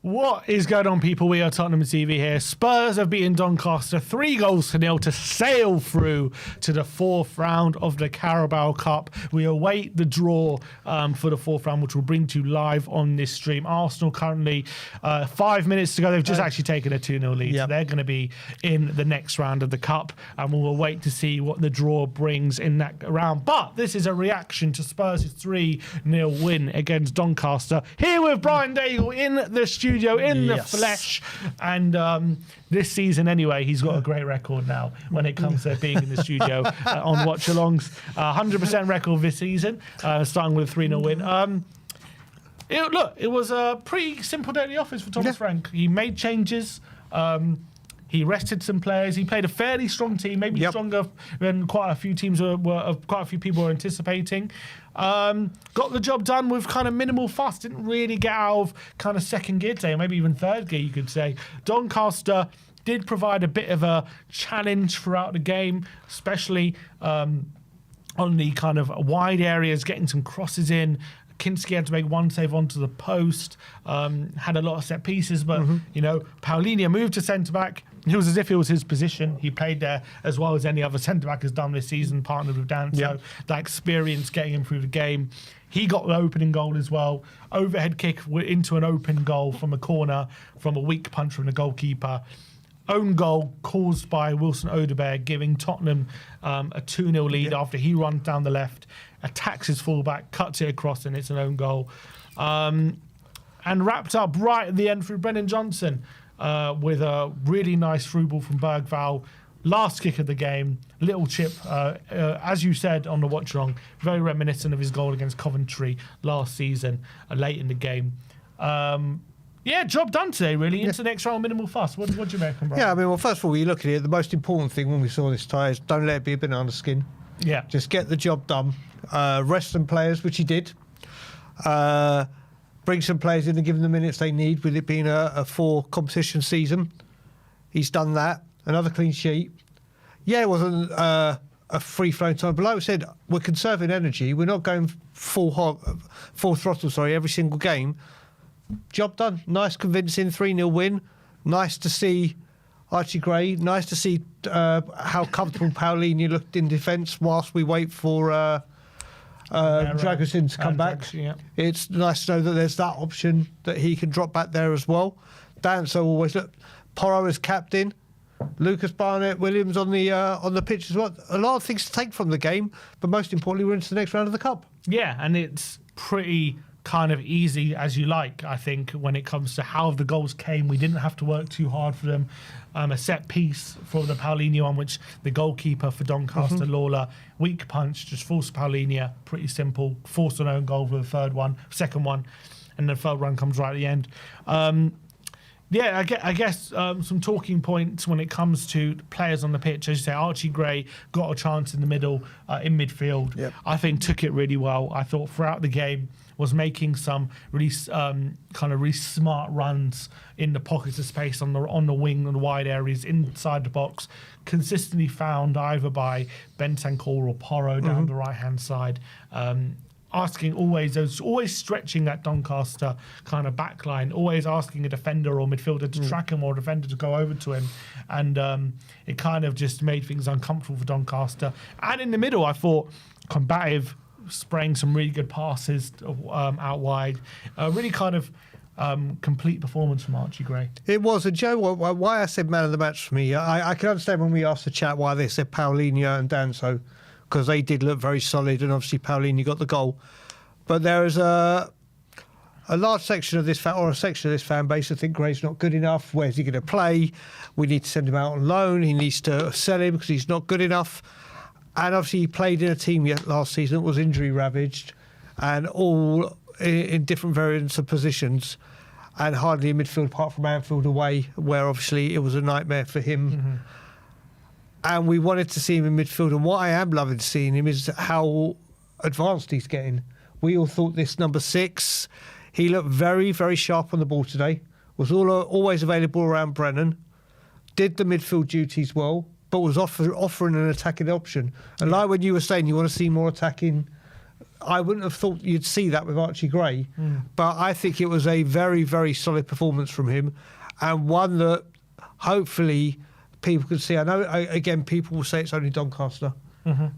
What is going on, people? We are Tottenham TV here. Spurs have beaten Doncaster 3-0 to sail through to the fourth round of the Carabao Cup. We await the draw for the fourth round, which we'll bring to you live on this stream. Arsenal currently 5 minutes to go. They've just actually taken a 2-0 lead. Yep. So they're going to be in the next round of the Cup, and we'll wait to see what the draw brings in that round. But this is a reaction to Spurs' 3-0 win against Doncaster. Here with Brian Daigle in the studio, in the flesh, and this season anyway, he's got a great record now when it comes to being in the studio on watch-alongs. 100% record this season, starting with a 3-0 win. It was a pretty simple day at the office for Thomas Frank. He made changes. He rested some players. He played a fairly strong team, maybe stronger than quite a few teams quite a few people were anticipating. Got the job done with kind of minimal fuss. Didn't really get out of kind of second gear today, maybe even third gear, you could say. Doncaster did provide a bit of a challenge throughout the game, especially on the kind of wide areas, getting some crosses in. Kinski had to make one save onto the post, had a lot of set pieces, but, you know, Paulinho moved to centre-back. It was as if it was his position. He played there as well as any other centre-back has done this season, partnered with Dan. So that experience getting him through the game. He got the opening goal as well. Overhead kick into an open goal from a corner, from a weak punch from the goalkeeper. Own goal caused by Wilson Odegaard, giving Tottenham a 2-0 lead after he runs down the left, attacks his fullback, cuts it across, and it's an own goal. And wrapped up right at the end through Brennan Johnson with a really nice through ball from Bergvall. Last kick of the game, little chip, as you said on the watch-along, very reminiscent of his goal against Coventry last season, late in the game. Yeah, job done today, really. Into the next round, minimal fuss. What do you reckon, Brian? Yeah, I mean, well, first of all, you look at it, the most important thing when we saw this tie is don't let it be a banana skin. Yeah. Just get the job done. Rest some players, which he did. Bring some players in and give them the minutes they need, with it being a 4-competition season. He's done that. Another clean sheet. Yeah, it wasn't a free-flowing time, but like I said, we're conserving energy. We're not going full throttle, every single game. Job done. Nice, convincing 3-0 win. Nice to see Archie Gray. Nice to see how comfortable Paulinho looked in defence whilst we wait for Dragusin to come back. It's nice to know that there's that option, that he can drop back there as well. Danso always look. Porro as captain. Lucas Barnett Williams on the pitch as well. A lot of things to take from the game, but most importantly, we're into the next round of the Cup. Yeah, and it's pretty kind of easy as you like, I think, when it comes to how the goals came. We didn't have to work too hard for them. A set piece for the Paulinho on which the goalkeeper for Doncaster, Lawler, weak punch, just forced Paulinho, pretty simple, forced an own goal for the second one, and the third one comes right at the end. Yeah, I guess some talking points when it comes to players on the pitch. As you say, Archie Gray got a chance in the middle, in midfield. Yep. I think took it really well. I thought throughout the game was making some really really smart runs in the pockets of space on the wing and the wide areas inside the box, consistently found either by Bentancur or Porro down the right-hand side. Always stretching that Doncaster kind of back line, always asking a defender or midfielder to track him or a defender to go over to him. And it kind of just made things uncomfortable for Doncaster. And in the middle, I thought combative, spraying some really good passes out wide. Really kind of complete performance from Archie Gray. It was. And Joe, why I said man of the match for me, I can understand when we asked the chat why they said Paulinho and Danso, because they did look very solid, and obviously Paulinho got the goal. But there is a large section of this fan base that think Gray's not good enough. Where's he going to play? We need to send him out on loan. He needs to sell him because he's not good enough. And obviously he played in a team last season that was injury ravaged, and all in different variants of positions, and hardly in midfield apart from Anfield away, where obviously it was a nightmare for him. And we wanted to see him in midfield. And what I am loving seeing him is how advanced he's getting. We all thought this number 6, he looked very, very sharp on the ball today, was always available around Brennan, did the midfield duties well, but was offering an attacking option. And like when you were saying you want to see more attacking I wouldn't have thought you'd see that with Archie Gray, but I think it was a very, very solid performance from him, and one that hopefully people could see. I know, again, people will say it's only Doncaster,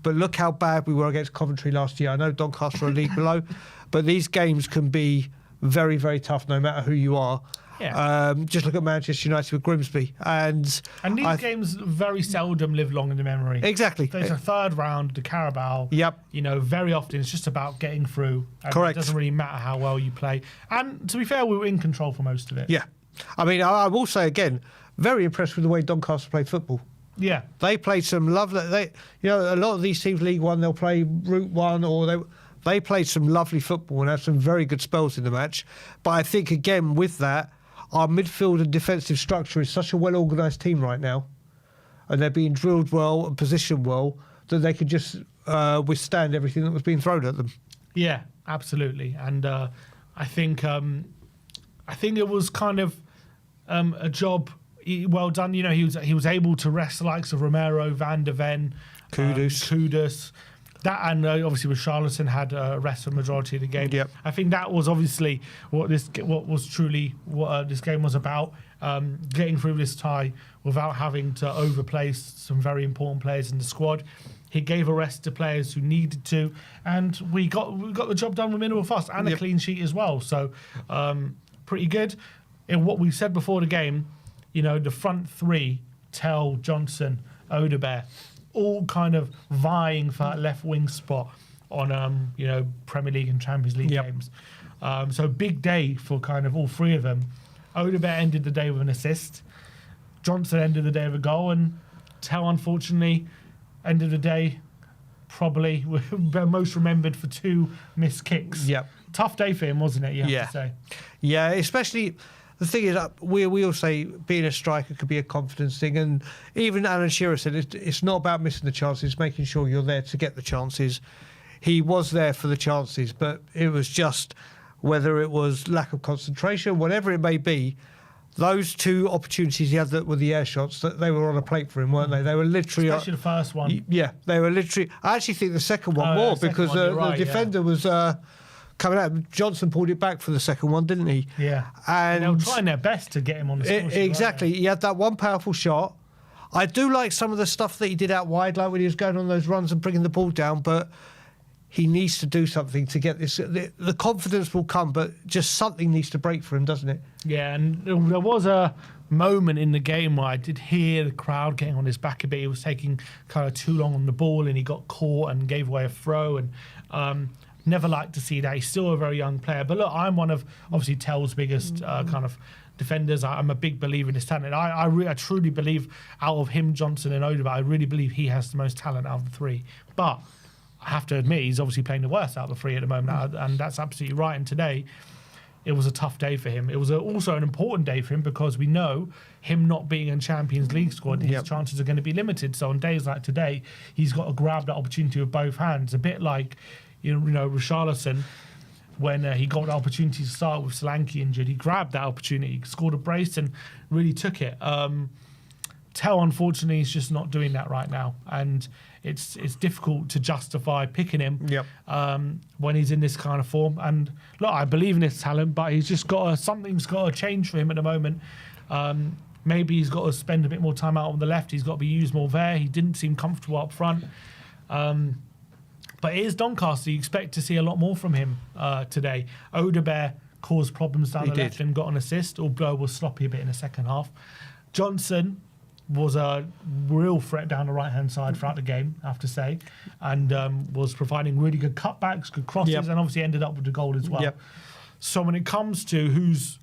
but look how bad we were against Coventry last year. I know Doncaster are a league below, but these games can be very, very tough no matter who you are. Yeah. Just look at Manchester United with Grimsby. And these games very seldom live long in the memory. Exactly. There's a third round, the Carabao. Yep. You know, very often it's just about getting through. And Correct. It doesn't really matter how well you play. And to be fair, we were in control for most of it. Yeah. I mean, I will say again, very impressed with the way Doncaster played football. Yeah. They played some lovely. A lot of these teams, League One, they'll play Route One, or they played some lovely football and had some very good spells in the match. But I think again with that, our midfield and defensive structure is such a well-organised team right now, and they're being drilled well and positioned well, that they could just withstand everything that was being thrown at them. Yeah, absolutely. And I think it was kind of a job well done. You know, he was able to rest the likes of Romero, Van der Ven, Kudus. That, and obviously with Charlatan had rest for the majority of the game. Yep. I think that was obviously what this game was about. Getting through this tie without having to overplay some very important players in the squad. He gave a rest to players who needed to, and we got the job done with minimal fuss and a clean sheet as well. So pretty good. In what we said before the game, you know, the front three, Tell, Johnson, Odebear, all kind of vying for that left wing spot on Premier League and Champions League games. So big day for kind of all three of them. Odebear ended the day with an assist. Johnson ended the day with a goal, and Tell, unfortunately, ended the day probably most remembered for 2 missed kicks. Yep. Tough day for him, wasn't it? You have to say. Yeah, especially. The thing is, we all say being a striker could be a confidence thing, and even Alan Shearer said it's not about missing the chances, it's making sure you're there to get the chances. He was there for the chances, but it was just whether it was lack of concentration, whatever it may be. Those 2 opportunities he had that were the air shots, that they were on a plate for him, weren't they? They were literally, especially the first one. Yeah, they were literally. I actually think the second one more because the defender was. Coming out, Johnson pulled it back for the second one, didn't he? Yeah, and they were trying their best to get him on the score sheet. Exactly. He had that one powerful shot. I do like some of the stuff that he did out wide, like when he was going on those runs and bringing the ball down, but he needs to do something to get this. The confidence will come, but just something needs to break for him, doesn't it? Yeah, and there was a moment in the game where I did hear the crowd getting on his back a bit. He was taking kind of too long on the ball, and he got caught and gave away a throw, and never like to see that. He's still a very young player. But look, I'm one of, obviously, Tell's biggest kind of defenders. I'm a big believer in his talent. I truly believe out of him, Johnson and Odebear, I really believe he has the most talent out of the 3. But I have to admit, he's obviously playing the worst out of the 3 at the moment. And that's absolutely right. And today, it was a tough day for him. It was also an important day for him because we know him not being in Champions League squad, his chances are going to be limited. So on days like today, he's got to grab that opportunity with both hands. A bit like, you know, Richarlison, when he got the opportunity to start with Solanke injured, he grabbed that opportunity, scored a brace and really took it. Tell, unfortunately, is just not doing that right now. And it's difficult to justify picking him when he's in this kind of form. And look, I believe in his talent, but he's just something's got to change for him at the moment. Maybe he's got to spend a bit more time out on the left. He's got to be used more there. He didn't seem comfortable up front. But it is Doncaster. You expect to see a lot more from him today. Odebear caused problems down the left and got an assist, although was sloppy a bit in the second half. Johnson was a real threat down the right-hand side throughout the game, I have to say, and was providing really good cutbacks, good crosses, and obviously ended up with the goal as well. So when it comes to who's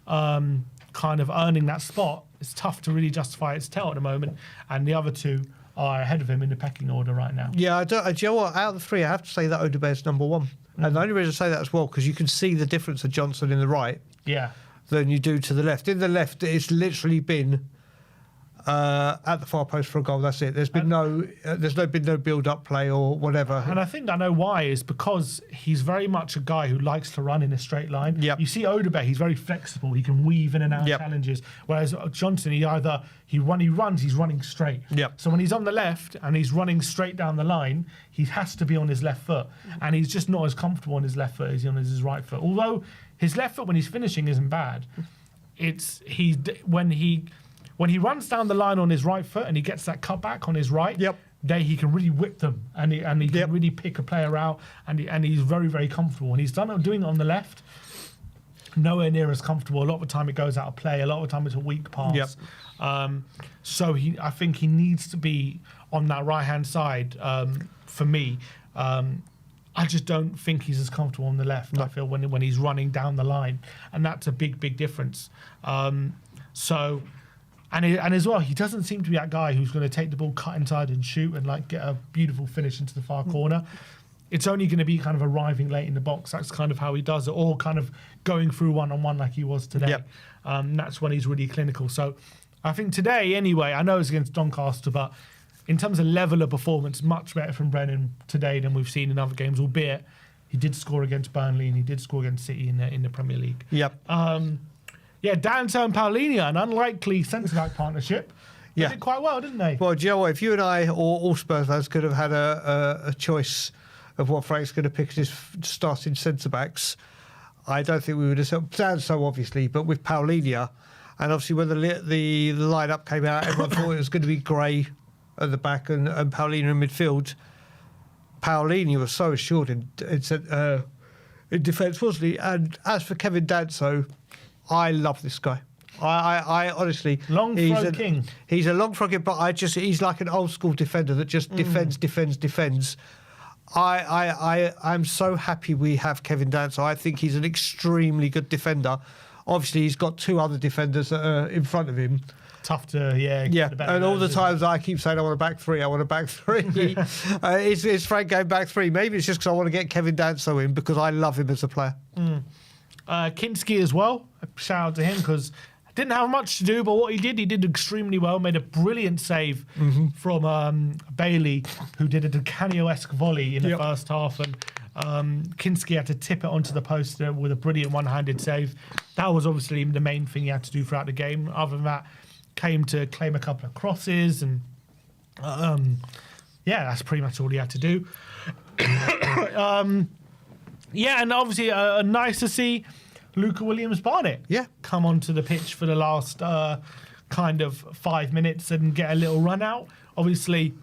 kind of earning that spot, it's tough to really justify its Tell at the moment, and the other 2 are ahead of him in the pecking order right now. Yeah, do you know what? Out of the 3, I have to say that Odebear's number 1. And the only reason I say that as well, because you can see the difference of Johnson in the right than you do to the left. In the left, it's literally been at the far post for a goal. That's it. There's been no build-up play or whatever. And I think I know why is because he's very much a guy who likes to run in a straight line. Yep. You see Odobert, he's very flexible. He can weave in and out of challenges. Whereas Johnson, when he runs, he's running straight. Yep. So when he's on the left and he's running straight down the line, he has to be on his left foot. And he's just not as comfortable on his left foot as he on his right foot. Although his left foot when he's finishing isn't bad. When he runs down the line on his right foot and he gets that cut back on his right, there he can really whip them and he can really pick a player out and he's very, very comfortable. And he's doing it on the left, nowhere near as comfortable. A lot of the time it goes out of play. A lot of the time it's a weak pass. So I think he needs to be on that right-hand side for me. I just don't think he's as comfortable on the left, I feel, when he's running down the line. And that's a big, big difference. And as well, he doesn't seem to be that guy who's going to take the ball, cut inside and shoot and like get a beautiful finish into the far corner. It's only going to be kind of arriving late in the box. That's kind of how he does it, or kind of going through one-on-one like he was today. That's when he's really clinical. So I think today, anyway, I know it's against Doncaster, but in terms of level of performance, much better from Brennan today than we've seen in other games, albeit he did score against Burnley and he did score against City in the Premier League. Danso and Paulinho, an unlikely centre-back partnership. They did quite well, didn't they? Well, do you know what? If you and I, or all Spurs fans, could have had a choice of what Frank's going to pick as his starting centre-backs, I don't think we would have said Danso, obviously, but with Paulinho, and obviously when the line-up came out, everyone thought it was going to be Gray at the back and Paulinho in midfield. Paulinho was so assured in defence, wasn't he? And as for Kevin Danso, I love this guy. I honestly... Long throw king. He's a long throw king, but he's like an old school defender that just defends. I'm so happy we have Kevin Danso. I think he's an extremely good defender. Obviously, he's got two other defenders that are in front of him. Tough to, and all the times I keep saying I want a back three, Is Frank going back three? Maybe it's just because I want to get Kevin Danso in because I love him as a player. Kinski as well. Shout out to him because didn't have much to do, but what he did extremely well. Made a brilliant save from Bailey, who did a cameo-esque volley in the first half, and Kinski had to tip it onto the post with a brilliant one-handed save. That was obviously the main thing he had to do throughout the game. Other than that, came to claim a couple of crosses, and that's pretty much all he had to do. And obviously nice to see Luca Williams-Barnett come onto the pitch for the last kind of 5 minutes and get a little run out. Obviously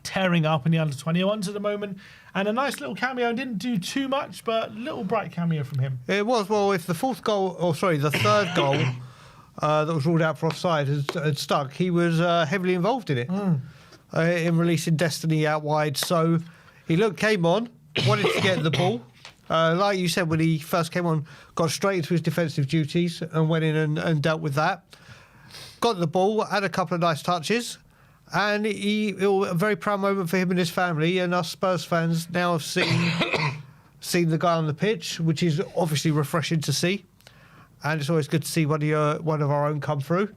tearing up in the under-21s at the moment. And a nice little cameo. Didn't do too much, but a little bright cameo from him. It was. Well, if the third goal that was ruled out for offside had stuck, he was heavily involved in it, in releasing Destiny out wide. So he came on, wanted to get the ball. Like you said, when he first came on, got straight into his defensive duties and went in and dealt with that. Got the ball, had a couple of nice touches, and it was a very proud moment for him and his family. And us Spurs fans now have seen the guy on the pitch, which is obviously refreshing to see. And it's always good to see one of our own come through.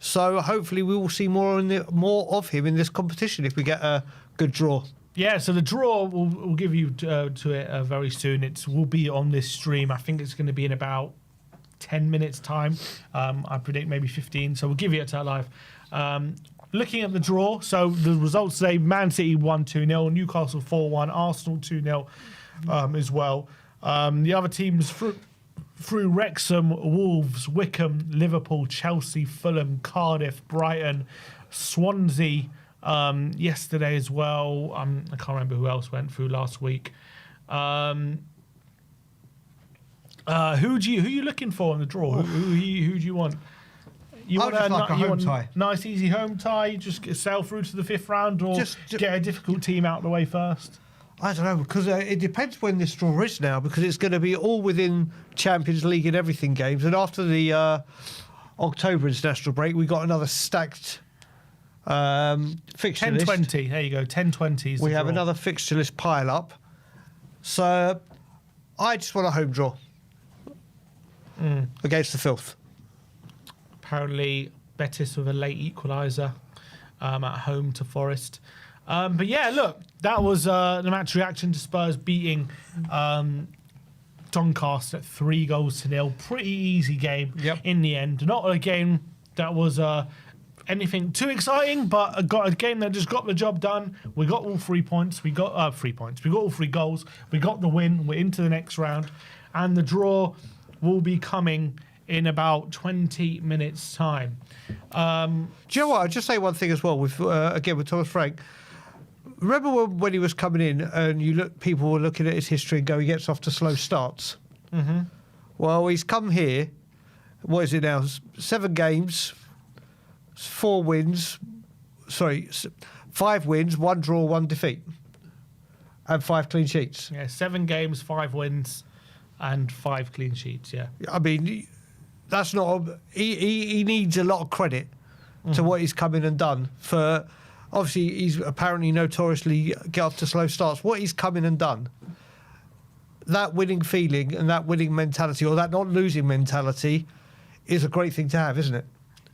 So hopefully we will see more of him in this competition if we get a good draw. Yeah, so the draw, we'll give you to it very soon. It will be on this stream. I think it's going to be in about 10 minutes' time. I predict maybe 15, so we'll give you it to live. Looking at the draw, so the results today, Man City 1-2-0, Newcastle 4-1, Arsenal 2-0 as well. The other teams through Wrexham, Wolves, Wickham, Liverpool, Chelsea, Fulham, Cardiff, Brighton, Swansea, yesterday as well. I can't remember who else went through last week. Who are you looking for in the draw? Who do you want? You want a home tie. Nice, easy home tie. You just sail through to the fifth round, or get a difficult team out of the way first. I don't know, because it depends when this draw is now, because it's going to be all within Champions League and everything games. And after the October international break, we got another stacked fixture list. 10-20, there you go, 10-20. We have another fixture list pile up. So I just want a home draw against the filth. Apparently Betis with a late equaliser at home to Forest. But yeah, look, that was the match reaction to Spurs beating Doncaster at 3-0. Pretty easy game in the end. Not a game that was anything too exciting, but got a game that just got the job done. We got all 3 points. We got 3 points. We got all 3 goals. We got the win. We're into the next round. And the draw will be coming in about 20 minutes' time. Do you know what? I'll just say one thing as well. With Thomas Frank. Remember when he was coming in and people were looking at his history and going, he gets off to slow starts? Mm-hmm. Well, he's come here. What is it now? 7 games, 4 wins. Sorry, 5 wins, 1 draw, 1 defeat. And 5 clean sheets. Yeah, 7 games, 5 wins, and 5 clean sheets, yeah. I mean, that's not... He needs a lot of credit to what he's come in and done for... Obviously, he's apparently notoriously get off to slow starts. What he's come in and done, that winning feeling and that winning mentality, or that not losing mentality, is a great thing to have, isn't it?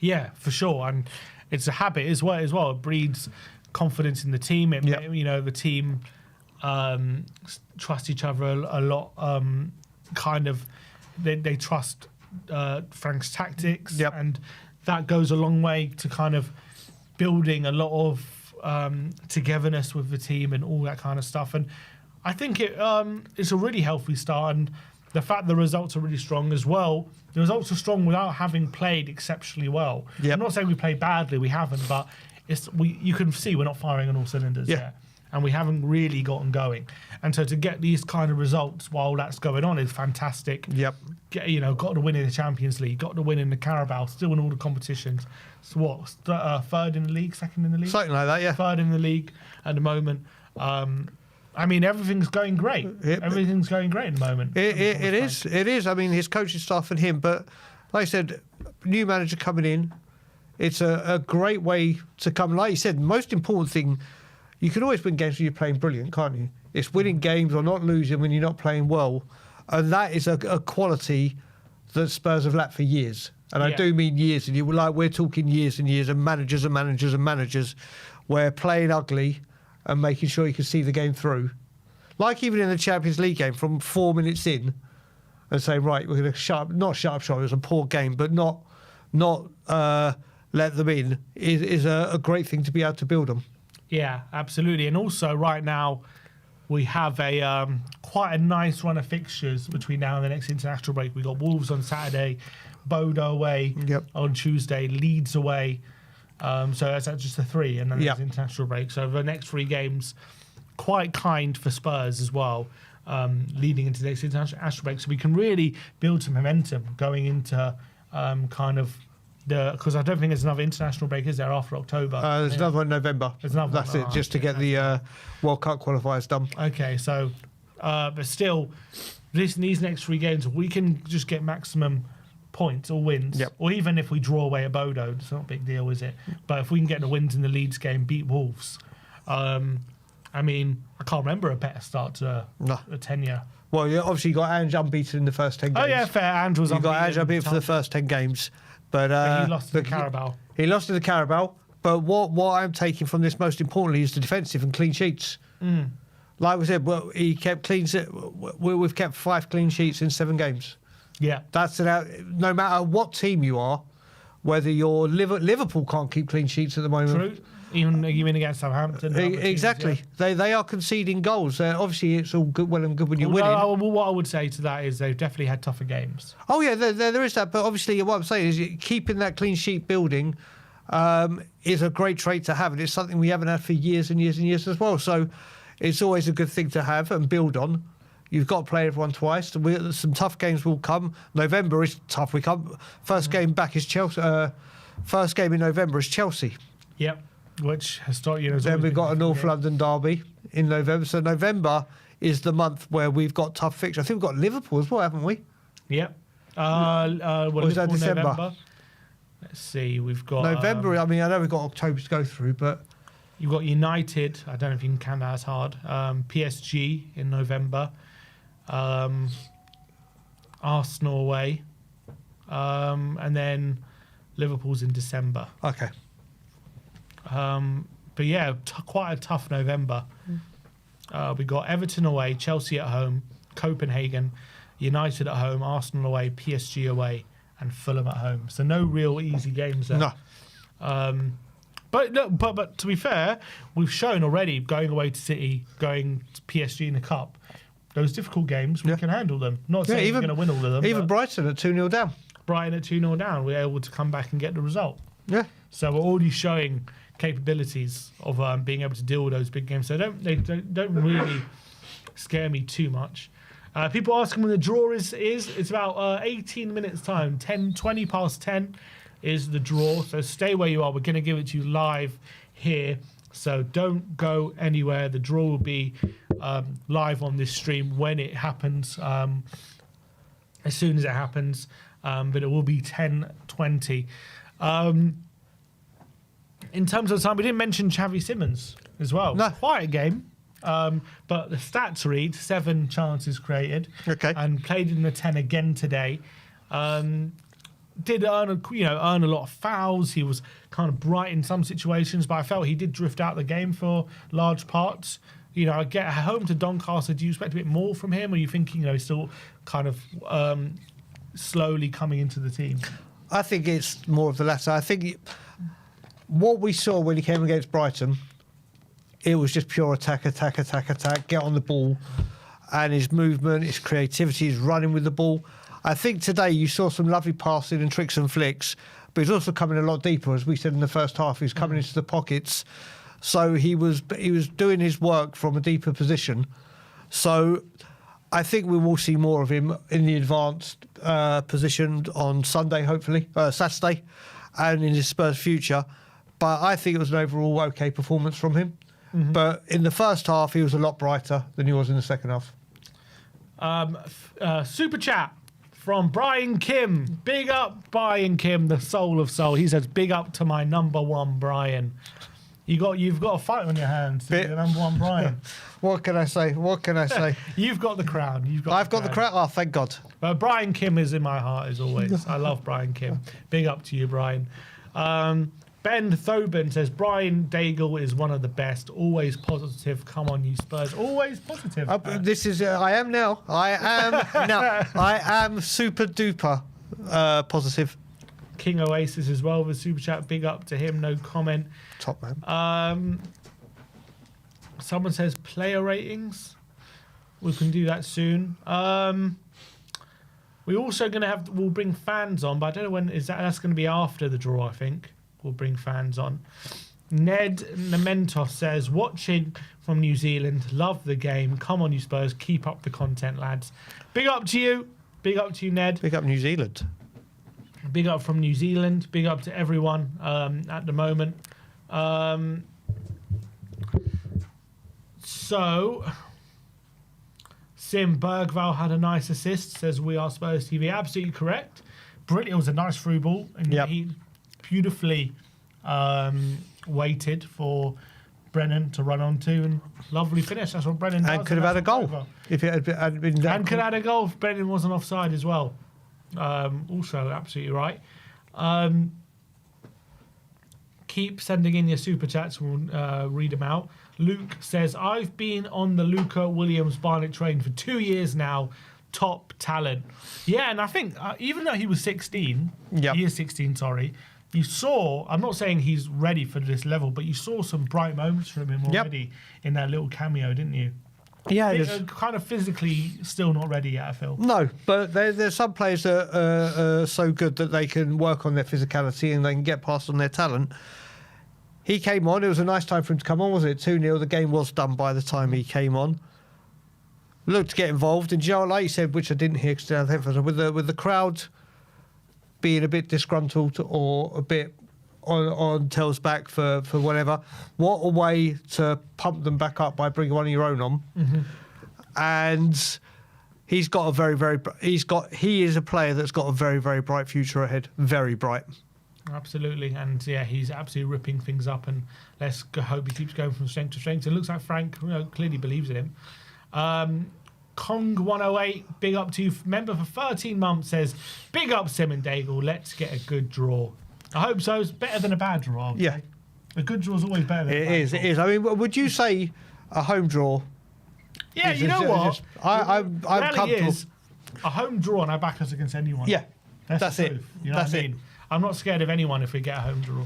Yeah, for sure. And it's a habit as well. It breeds confidence in the team. The team trust each other a lot. They trust Frank's tactics, and that goes a long way to kind of building a lot of togetherness with the team and all that kind of stuff. And I think it's a really healthy start, and the fact the results are really strong as well. The results are strong without having played exceptionally well. Yep. I'm not saying we played badly, we haven't, but you can see we're not firing on all cylinders yet. And we haven't really gotten going. And so to get these kind of results while that's going on is fantastic. Yep. Got to win in the Champions League, got to win in the Carabao, still in all the competitions. So what, third in the league, second in the league? Something like that, yeah. Third in the league at the moment. I mean, everything's going great. Everything's going great at the moment. It is. I mean, his coaching staff and him. But like I said, new manager coming in, it's a great way to come. Like you said, the most important thing, you can always win games when you're playing brilliant, can't you? It's winning games or not losing when you're not playing well. And that is a quality that Spurs have lacked for years. And I do mean years. And we're talking years and years, and managers and managers and managers, where playing ugly and making sure you can see the game through. Like even in the Champions League game, from 4 minutes in, and saying, right, we're going to not shut up shop, it was a poor game, but not let them in, is a great thing to be able to build them. Yeah, absolutely. And also right now, we have quite a nice run of fixtures between now and the next international break. We got Wolves on Saturday, Bodo away on Tuesday, Leeds away. So that's just the 3, and then there's international break. So the next 3 games, quite kind for Spurs as well, leading into the next international break. So we can really build some momentum going into because I don't think there's another international break, is there, after October? There's another one in November. That's it, just to get the World Cup qualifiers done. Okay, so, but still, these next 3 games, we can just get maximum points or wins, or even if we draw away at Bodo, it's not a big deal, is it? But if we can get the wins in the Leeds game, beat Wolves, I mean, I can't remember a better start to a tenure. Well, obviously you got Ange unbeaten in the first 10 games. Oh yeah, fair. Ange was unbeaten. You got Ange unbeaten for the first 10 games. But he lost to the Carabao. He lost to the Carabao. But what I'm taking from this most importantly is the defensive and clean sheets. Like we said, he kept clean. We've kept 5 clean sheets in 7 games. Yeah, that's no matter what team you are, whether you're Liverpool can't keep clean sheets at the moment. True. Even against Southampton. Exactly. Teams, They are conceding goals. Obviously, it's all good, well and good when you're winning. What I would say to that is they've definitely had tougher games. Oh yeah, there is that. But obviously, what I'm saying is keeping that clean sheet building is a great trait to have, and it's something we haven't had for years and years and years as well. So it's always a good thing to have and build on. You've got to play everyone twice. Some tough games will come. November is tough. First game back is Chelsea. First game in November is Chelsea. Yep. Which historically, then we've got a North London derby in November. So November is the month where we've got tough fixtures. I think we've got Liverpool as well, haven't we? Yep. Or is that December? November. Let's see. We've got November. I mean, I know we've got October to go through, but you've got United. I don't know if you can count that as hard. PSG in November. Arsenal away, and then Liverpool's in December. Okay. But yeah, quite a tough November. We got Everton away, Chelsea at home, Copenhagen, United at home, Arsenal away, PSG away, and Fulham at home. So no real easy games there. No. But to be fair, we've shown already going away to City, going to PSG in the Cup, those difficult games, we can handle them. Not saying we're going to win all of them. Even Brighton at 2-0 down. Brighton at 2-0 down, we're able to come back and get the result. Yeah. So we're already showing capabilities of being able to deal with those big games. So they don't really scare me too much. People asking when the draw is. It's about 18 minutes time. 20 past 10 is the draw. So stay where you are. We're going to give it to you live here. So don't go anywhere. The draw will be live on this stream when it happens, as soon as it happens. But it will be 10:20. In terms of time, we didn't mention Xavi Simons as well. No. Quiet game. But the stats read 7 chances created. Okay. And played in the 10 again today. Did earn a lot of fouls. He was kind of bright in some situations, but I felt he did drift out the game for large parts. I get home to Doncaster. Do you expect a bit more from him, or are you thinking he's still kind of slowly coming into the team? I think it's more of the latter. I think what we saw when he came against Brighton, it was just pure attack, get on the ball, and his movement, his creativity, his running with the ball. I think today you saw some lovely passing and tricks and flicks, but he's also coming a lot deeper, as we said in the first half. He was coming into the pockets, so he was doing his work from a deeper position. So I think we will see more of him in the advanced position on Sunday, hopefully, Saturday, and in his Spurs future. But I think it was an overall okay performance from him. Mm-hmm. But in the first half, he was a lot brighter than he was in the second half. Super chat from Brian Kim. Big up Brian Kim, the soul of soul. He says, big up to my number one Brian. You've got a fight on your hands. The number one Brian. What can I say? You've got the crown. I've got the crown. Oh, thank God. But Brian Kim is in my heart as always. I love Brian Kim. Big up to you, Brian. Ben Thoban says, Brian Daigle is one of the best. Always positive. Come on, you Spurs. Always positive. I am now. I am super duper positive. King Oasis as well with super chat. Big up to him. No comment. Top man. Someone says player ratings. We can do that soon. We're also we'll bring fans on, but I don't know when that's going to be after the draw, I think. We'll bring fans on. Ned Namentos says, watching from New Zealand, love the game. Come on, you Spurs, keep up the content, lads. Big up to you. Big up to you, Ned. Big up New Zealand. Big up from New Zealand. Big up to everyone at the moment. So, Sim Bergval had a nice assist, says We Are Spurs TV. Absolutely correct. Brilliant. It was a nice through ball. And he beautifully waited for Brennan to run onto, and lovely finish. That's what Brennan does. And could have had a goal if it had been that. And could have had a goal if Brennan wasn't offside as well. Also, absolutely right. Keep sending in your super chats. We'll read them out. Luke says, I've been on the Luca Williams-Barnett train for 2 years now. Top talent. Yeah, and I think even though he was 16, he is 16, sorry, you saw, I'm not saying he's ready for this level, but you saw some bright moments from him already in that little cameo, didn't you? Yeah, kind of physically still not ready yet, I feel. No, but there's some players that are so good that they can work on their physicality and they can get past on their talent. He came on. It was a nice time for him to come on, wasn't it? 2-0. The game was done by the time he came on. Looked to get involved. And Joe, like you said, which I didn't hear, with the crowd being a bit disgruntled or a bit on tails back for whatever, what a way to pump them back up by bringing one of your own on. Mm-hmm. And he's got a he is a player that's got a very, very bright future ahead. Very bright. Absolutely, and yeah, he's absolutely ripping things up, and let's hope he keeps going from strength to strength. It looks like Frank clearly believes in him. Kong108, big up to you. Member for 13 months says, big up Sim and Daigle, let's get a good draw. I hope so. It's better than a bad draw. Okay? Yeah. A good draw is always better than a bad draw. It is. I mean, would you say a home draw? Yeah, you know what? I'm comfortable. Is a home draw and I back us against anyone. Yeah, that's it. Truth, you know That's what I mean? I'm not scared of anyone if we get a home draw.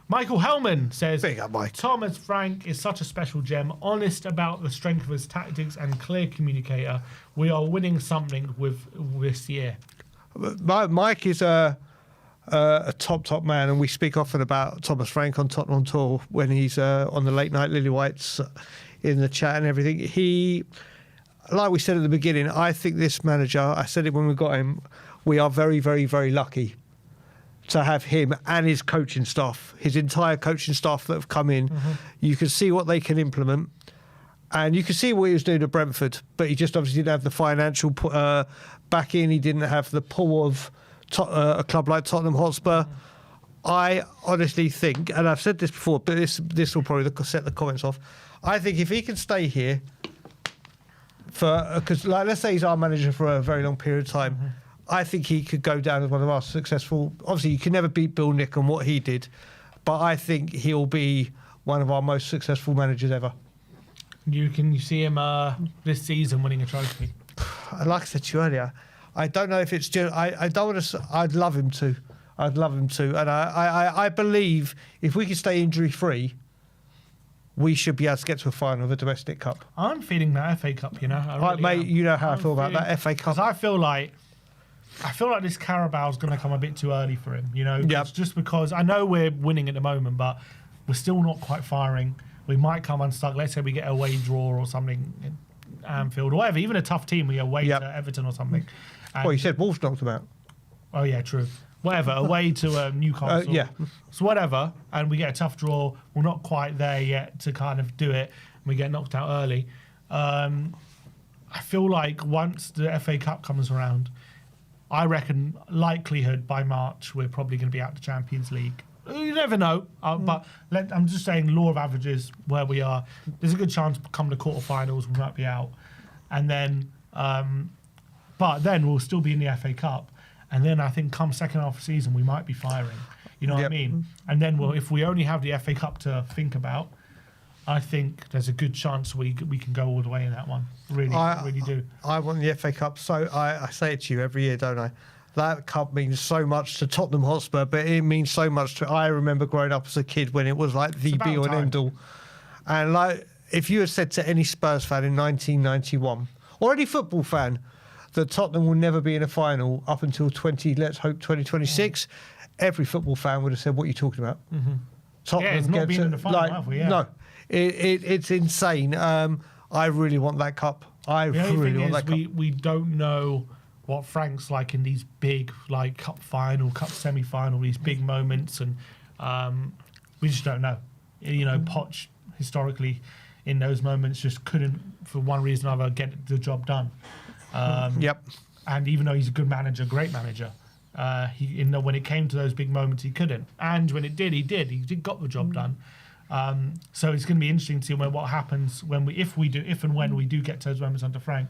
Michael Hellman says, Big up, Mike. Thomas Frank is such a special gem, honest about the strength of his tactics and clear communicator. We are winning something with this year. Mike is a top man, and we speak often about Thomas Frank on Tottenham Tour when he's on the late night Lily Whites in the chat and everything. He, like we said at the beginning, I think this manager, I said it when we got him, we are very, very, very lucky to have him and his coaching staff, his entire coaching staff that have come in. Mm-hmm. You can see what they can implement. And you can see what he was doing at Brentford, but he just obviously didn't have the financial backing. He didn't have the pull of a club like Tottenham Hotspur. I honestly think, and I've said this before, but this will probably set the comments off. I think if he can stay here because let's say he's our manager for a very long period of time, I think he could go down as one of our successful. Obviously, you can never beat Bill Nick and what he did, but I think he'll be one of our most successful managers ever. You see him this season winning a trophy. Like I said to you earlier, I don't know if it's just. I don't want to. I'd love him to. I'd love him to, and I believe if we can stay injury free, we should be able to get to a final of a domestic cup. I'm feeling that FA Cup. You know, really mate. You know how I feel about that FA Cup. Because I feel like this Carabao is going to come a bit too early for him. You know, just because I know we're winning at the moment, but we're still not quite firing. We might come unstuck. Let's say we get a away draw or something in Anfield or whatever. Even a tough team, we away to Everton or something. Well, you said Wolves knocked them out. Oh yeah, true. Whatever, away to Newcastle. So whatever, and we get a tough draw. We're not quite there yet to kind of do it. And we get knocked out early. I feel like once the FA Cup comes around, I reckon likelihood by March we're probably going to be out the Champions League. You never know, but I'm just saying law of averages where we are. There's a good chance come to quarterfinals we might be out, and then, but then we'll still be in the FA Cup, and then I think come second half of the season we might be firing. You know what I mean? And then if we only have the FA Cup to think about, I think there's a good chance we can go all the way in that one. Really do. I want the FA Cup, so I say it to you every year, don't I? That cup means so much to Tottenham Hotspur, but it means so much to. I remember growing up as a kid when it was like the be all and end all. And like, if you had said to any Spurs fan in 1991 or any football fan that Tottenham will never be in a final up until let's hope 2026, every football fan would have said, "What are you talking about?" Mm-hmm. Tottenham it's not been in the final, have we? Yeah. No, it's insane. I really want that cup. I really want that cup. We don't know what Frank's like in these big, like cup final, cup semi-final, these big moments, and we just don't know. You know, Poch historically in those moments just couldn't, for one reason or other, get the job done. And even though he's a good manager, great manager, when it came to those big moments, he couldn't. And when it did, he did. He got the job done. So it's going to be interesting to see what happens if and when we do get to those moments under Frank,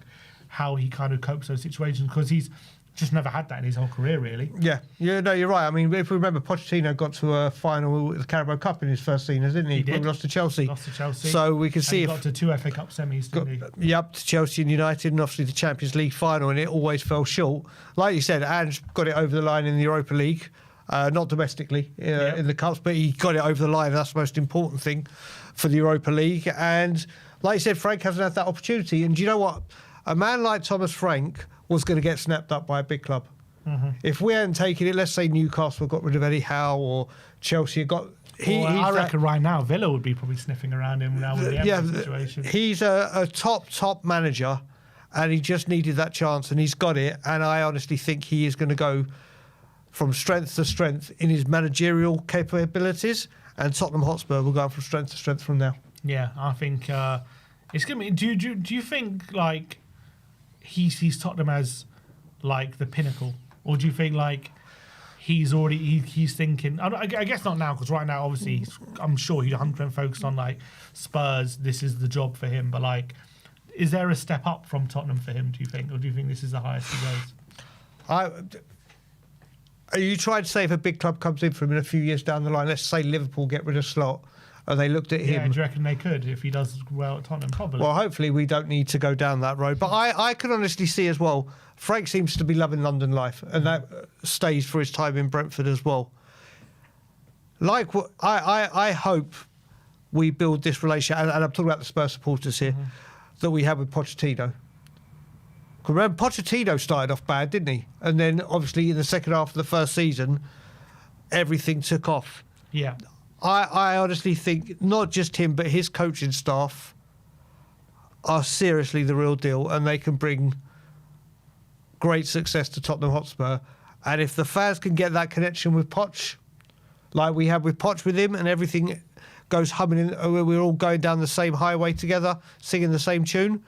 how he kind of copes those situations, because he's just never had that in his whole career, really. Yeah, no, you're right. I mean, if we remember, Pochettino got to a final of the Carabao Cup in his first season, didn't he? He did. When we lost to Chelsea. So we can see he got to 2 FA Cup semis, didn't he? Yep, to Chelsea and United, and obviously the Champions League final, and it always fell short. Like you said, Ange got it over the line in the Europa League, not domestically in the Cups, but he got it over the line. That's the most important thing for the Europa League. And like you said, Frank hasn't had that opportunity. And do you know what? A man like Thomas Frank was going to get snapped up by a big club. Mm-hmm. If we hadn't taken it, let's say Newcastle got rid of Eddie Howe or Chelsea got... I reckon right now Villa would be probably sniffing around him now with the situation. He's a top manager, and he just needed that chance, and he's got it. And I honestly think he is going to go from strength to strength in his managerial capabilities, and Tottenham Hotspur will go from strength to strength from now. Yeah, I think it's going to be... Do you think, like, he sees Tottenham as, like, the pinnacle? Or do you think, like, he's thinking... I guess not now, because right now, obviously, I'm sure he's 100% focused on, like, Spurs. This is the job for him. But, like, is there a step up from Tottenham for him, do you think? Or do you think this is the highest he goes? Are you trying to say if a big club comes in for him in a few years down the line, let's say Liverpool get rid of Slot, and they looked at Yeah, him? do you reckon they could if he does well at Tottenham? Probably. Well, hopefully we don't need to go down that road. But I can honestly see as well, Frank seems to be loving London life, and that stays for his time in Brentford as well. Like what I hope we build this relationship, and I'm talking about the Spurs supporters here, that we have with Pochettino. 'Cause remember, Pochettino started off bad, didn't he? And then obviously in the second half of the first season, everything took off. yeah. I honestly think not just him, but his coaching staff are seriously the real deal, and they can bring great success to Tottenham Hotspur. And if the fans can get that connection with Poch, like we have with Poch with him, and everything goes humming in, we're all going down the same highway together, singing the same tune,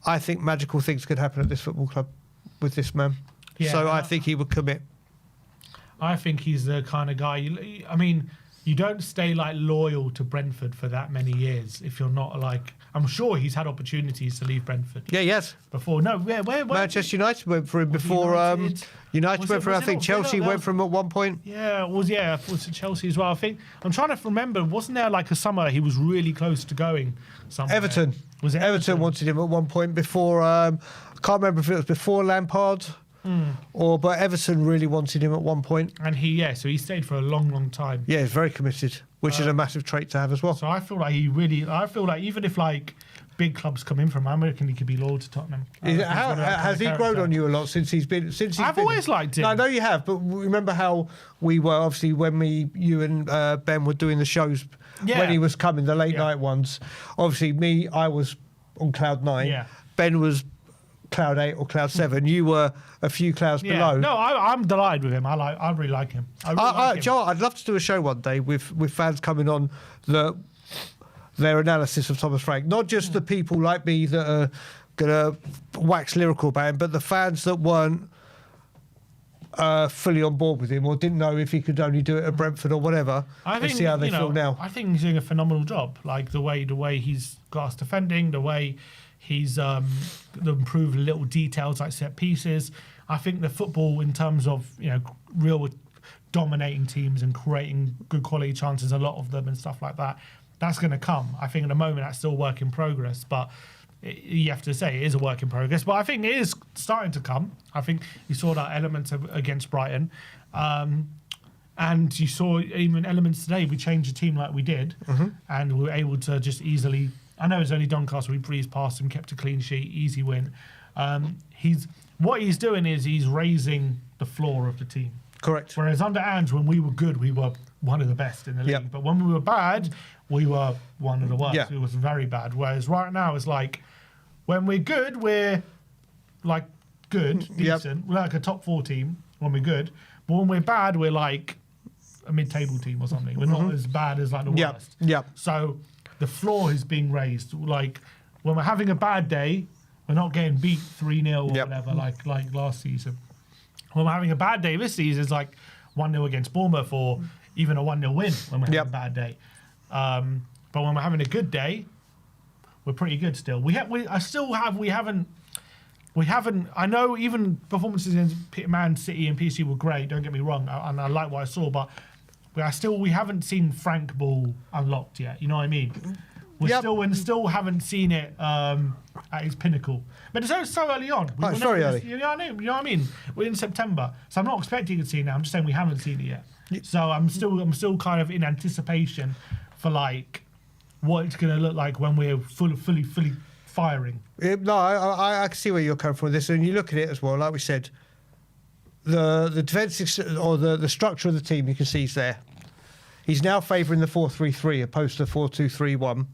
I think magical things could happen at this football club with this man. Yeah, So I think he would commit. I think he's the kind of guy. I mean, you don't stay like loyal to Brentford for that many years if you're not like. I'm sure he's had opportunities to leave Brentford. Yeah, yes. Before no, where Manchester United went for him before. United went for him. I think Chelsea went for him at one point. Yeah, it was to Chelsea as well. I think I'm trying to remember. Wasn't there like a summer he was really close to going somewhere? Everton. Was it Everton wanted him at one point before. I can't remember if it was before Lampard but Everton really wanted him at one point. And so he stayed for a long time. Yeah, he's very committed, which is a massive trait to have as well. So I feel like even if like big clubs come in from America, he could be loyal to Tottenham. Has he grown on you a lot since he's been? I've always liked him. No, I know you have, but remember how we were obviously when you and Ben were doing the shows when he was coming, the late night ones. Obviously, I was on cloud 9. Yeah. Ben was cloud 8 or cloud 7. You were a few clouds below. No, I'm delighted with him. I really like him. Joe, I'd love to do a show one day with fans coming on their analysis of Thomas Frank. Not just the people like me that are going to wax lyrical about him, but the fans that weren't fully on board with him or didn't know if he could only do it at Brentford or whatever. Let's see how they feel now. I think he's doing a phenomenal job. Like the way he's got us defending, the way he's improved little details like set pieces. I think the football in terms of real dominating teams and creating good quality chances, a lot of them and stuff like that, that's going to come. I think at the moment that's still work in progress, but you have to say it is a work in progress. But I think it is starting to come. I think you saw that elements against Brighton. And you saw even elements today. We changed the team like we did, and we were able to just easily. I know it's only Doncaster. We breezed past him, kept a clean sheet, easy win. What he's doing is he's raising the floor of the team. Correct. Whereas under Ange, when we were good, we were one of the best in the league. Yep. But when we were bad, we were one of the worst. Yeah. It was very bad. Whereas right now, it's like when we're good, we're like good, decent. We're like a top 4 team when we're good. But when we're bad, we're like a mid-table team or something. We're not as bad as like the worst. Yeah. So the floor is being raised. Like when we're having a bad day, we're not getting beat 3-0 or whatever like last season. When we're having a bad day this season, it's like 1-0 against Bournemouth or even a 1-0 win when we're having a bad day. But when we're having a good day, we're pretty good still. We haven't. I know even performances in Man City and PSG were great. Don't get me wrong, and I like what I saw, but we haven't seen Frank ball unlocked yet. You know what I mean? We still haven't seen it at its pinnacle. But it's so early on. It's very early. You know what I mean? We're in September, so I'm not expecting to see it now. I'm just saying we haven't seen it yet. So I'm still kind of in anticipation for like what it's going to look like when we're fully firing. No, I can see where you're coming from with this, and you look at it as well. Like we said, the defensive or the structure of the team, you can see is there. He's now favouring the 4-3-3 opposed to 4-2-3-1.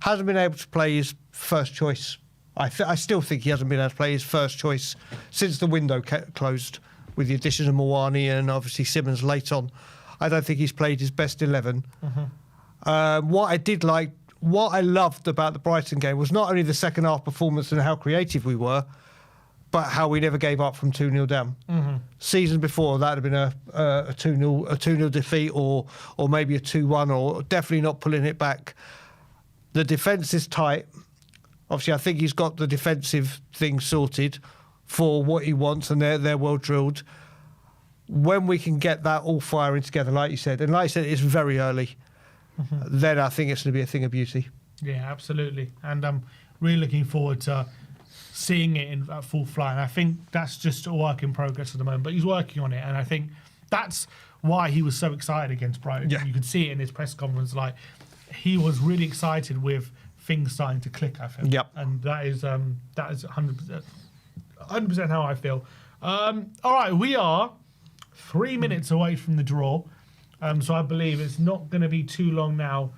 Hasn't been able to play his first choice. I still think he hasn't been able to play his first choice since the window closed with the addition of Mawani and obviously Simmons late on. I don't think he's played his best 11. What I loved about the Brighton game was not only the second half performance and how creative we were, but how we never gave up from 2-0 down. Season before, that would have been a 2-0 defeat or maybe a 2-1 or definitely not pulling it back. The defence is tight. Obviously, I think he's got the defensive thing sorted for what he wants, and they're well drilled. when we can get that all firing together, like you said, and like you said, it's very early, then I think it's going to be a thing of beauty. Yeah, absolutely. And I'm really looking forward to seeing it in full flight. And I think that's just a work in progress at the moment, but he's working on it. And I think that's why he was so excited against Brighton. Yeah. You could see it in his press conference. Like, he was really excited with things starting to click, I think. Yep. And that is 100% how I feel. All right, we are 3 minutes away from the draw. So I believe it's not going to be too long now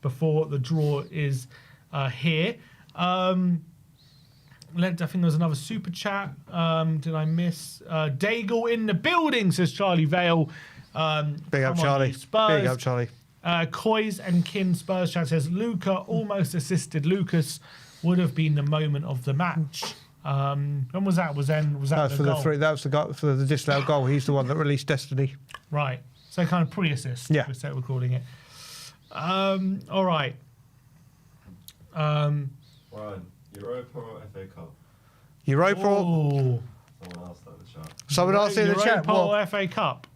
before the draw is here. I think there was another super chat. Did I miss? Daigle in the building, says Charlie Vale. Big up, Charlie. Spurs. Big up, Charlie. Coys and Kin Spurs chat says Luca almost assisted Lucas. Would have been the moment of the match. When was that? Was that For the the goal? three. That was the goal, for the disallowed goal. He's the one that released Destiny. Right. So kind of pre-assist. Yeah. We're calling it. All right. Ryan, Europa or FA Cup? Europa. Oh. Someone asked that in the chat. Someone asked in the chat. Europa Well, or FA Cup?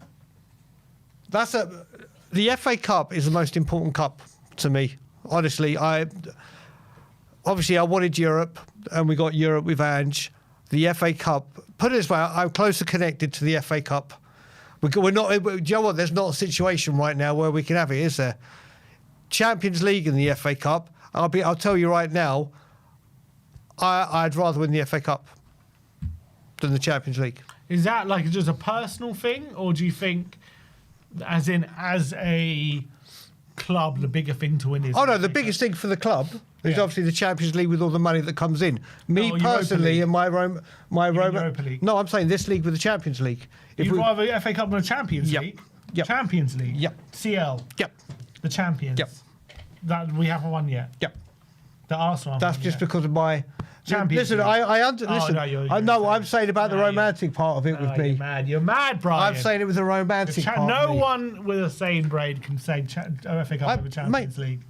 The FA Cup is the most important cup to me. Honestly, I wanted Europe, and we got Europe with Ange. The FA Cup. Put it this way, I'm closer connected to the FA Cup. We're not. Do you know what? There's not a situation right now where we can have it, is there? Champions League and the FA Cup. I'll tell you right now. I'd rather win the FA Cup than the Champions League. Is that like just a personal thing, or do you think, as a club, the bigger thing to win is? Oh no, the biggest thing for the club is obviously the Champions League with all the money that comes in. Me Europa personally, League. and my Europa League. No, I'm saying this league with the Champions League. You'd rather FA Cup than a Champions Yep. League? Yep. Champions League? Yep. CL? Yep. The Champions? Yep. That we haven't won yet? Yep. The Arsenal haven't That's won just yet. because of my. Champions Listen, League. listen. no, you're I know. insane. I'm saying about the No, romantic part of it with me. You're mad, Brian. I'm saying it was the romantic part. No of me. one with a sane brain can say FA Cup over Champions League.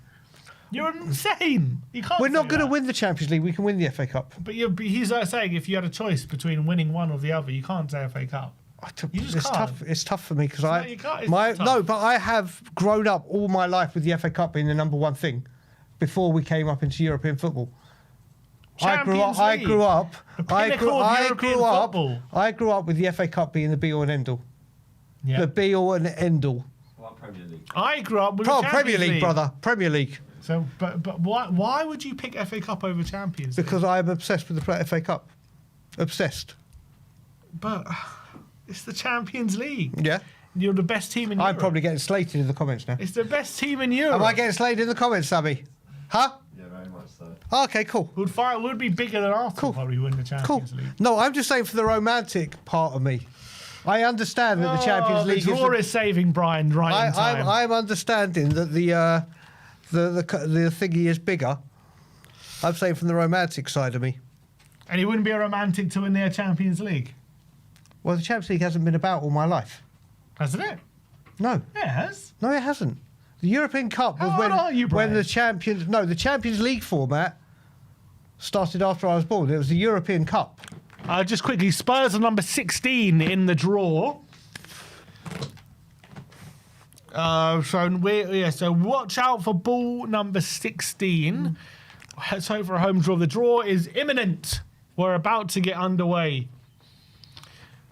You're insane. You can't. We're not going going to win the Champions League. We can win the FA Cup. But he's saying if you had a choice between winning one or the other, you can't say FA Cup. You just It's can't. tough. It's tough for me because No, you can't. It's tough. no, but I have grown up all my life with the FA Cup being the number one thing before we came up into European football. I grew up. Champions League. I grew up with the FA Cup being the be all and end all. Yeah. The be all and end all. What about Premier League? I grew up with the Champions Premier League, brother. Premier League. So, but why would you pick FA Cup over Champions League? Because I'm obsessed with the FA Cup. Obsessed. But it's the Champions League. Yeah. You're the best team in Europe. I'm probably getting slated in the comments now. It's the best team in Europe. Am I getting slated in the comments, Sammy? Huh? Yeah, very much so. Okay, cool. Would be bigger than Arsenal Cool. probably win the Cool. Champions League. No, I'm just saying for the romantic part of me. I understand that the Champions League the draw is saving Brian right in time. I'm understanding that the thingy is bigger. I'm saying from the romantic side of me. And he wouldn't be a romantic to win their Champions League, Well, the Champions League hasn't been about all my life. hasn't it? No, Yeah, it has. no, it hasn't. The European Cup was How old are you, Brian? the Champions League format started after I was born. It was the European Cup. Just quickly, Spurs are number 16 in the draw. So watch out for ball number 16. Let's hope for a home draw. The draw is imminent. We're about to get underway.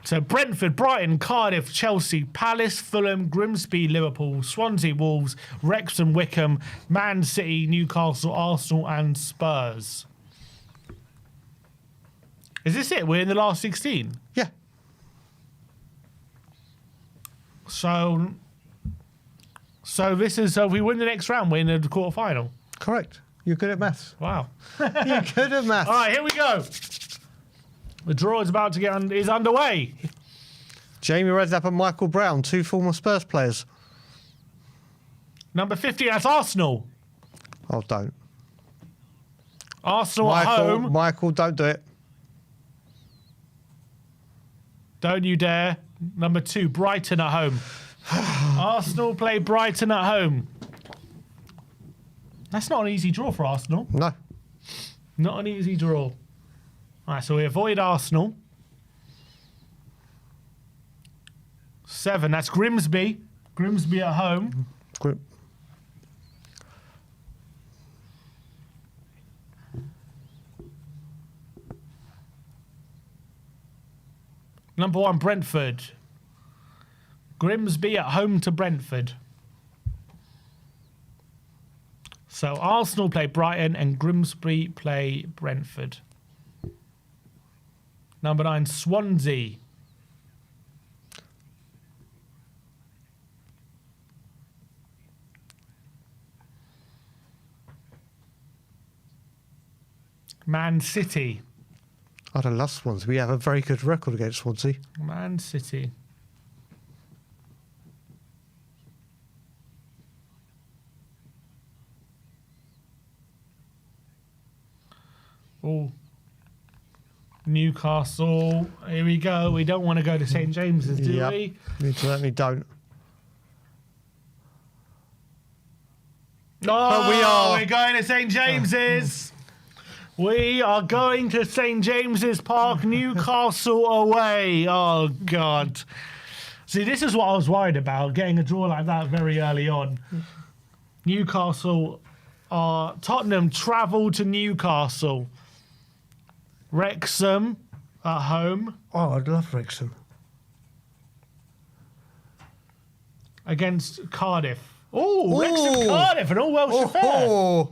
So Brentford, Brighton, Cardiff, Chelsea, Palace, Fulham, Grimsby, Liverpool, Swansea, Wolves, Wrexham, Wickham, Man City, Newcastle, Arsenal, and Spurs. Is this it? We're in the last 16. Yeah. So this is if we win the next round, we're in the quarter final. Correct. You're good at maths. Wow. You're good at maths. All right, here we go. The draw is about to get is underway. Jamie Redknapp and Michael Brown, two former Spurs players. Number 50, that's Arsenal. Oh, don't. Arsenal at home. Michael, don't do it. Don't you dare. Number 2, Brighton at home. Arsenal play Brighton at home. That's not an easy draw for Arsenal. No. Not an easy draw. All right, so we avoid Arsenal. 7. That's Grimsby. Grimsby at home. Grim- Number 1, Brentford. Grimsby at home to Brentford. So Arsenal play Brighton and Grimsby play Brentford. Number 9, Swansea. Man City. I don't love Swansea. We have a very good record against Swansea. Man City. Oh. Newcastle. Here we go. We don't want to go to St James's, do Yep. we? We certainly don't. Oh, we are. We're going to St James's. We are going to St James's Park, Newcastle away. Oh, God. See, this is what I was worried about, getting a draw like that very early on. Newcastle Tottenham travel to Newcastle. Wrexham at home Oh, I'd love Wrexham. against Cardiff. Oh, Wrexham Ooh. Cardiff, an all Welsh affair. Oh,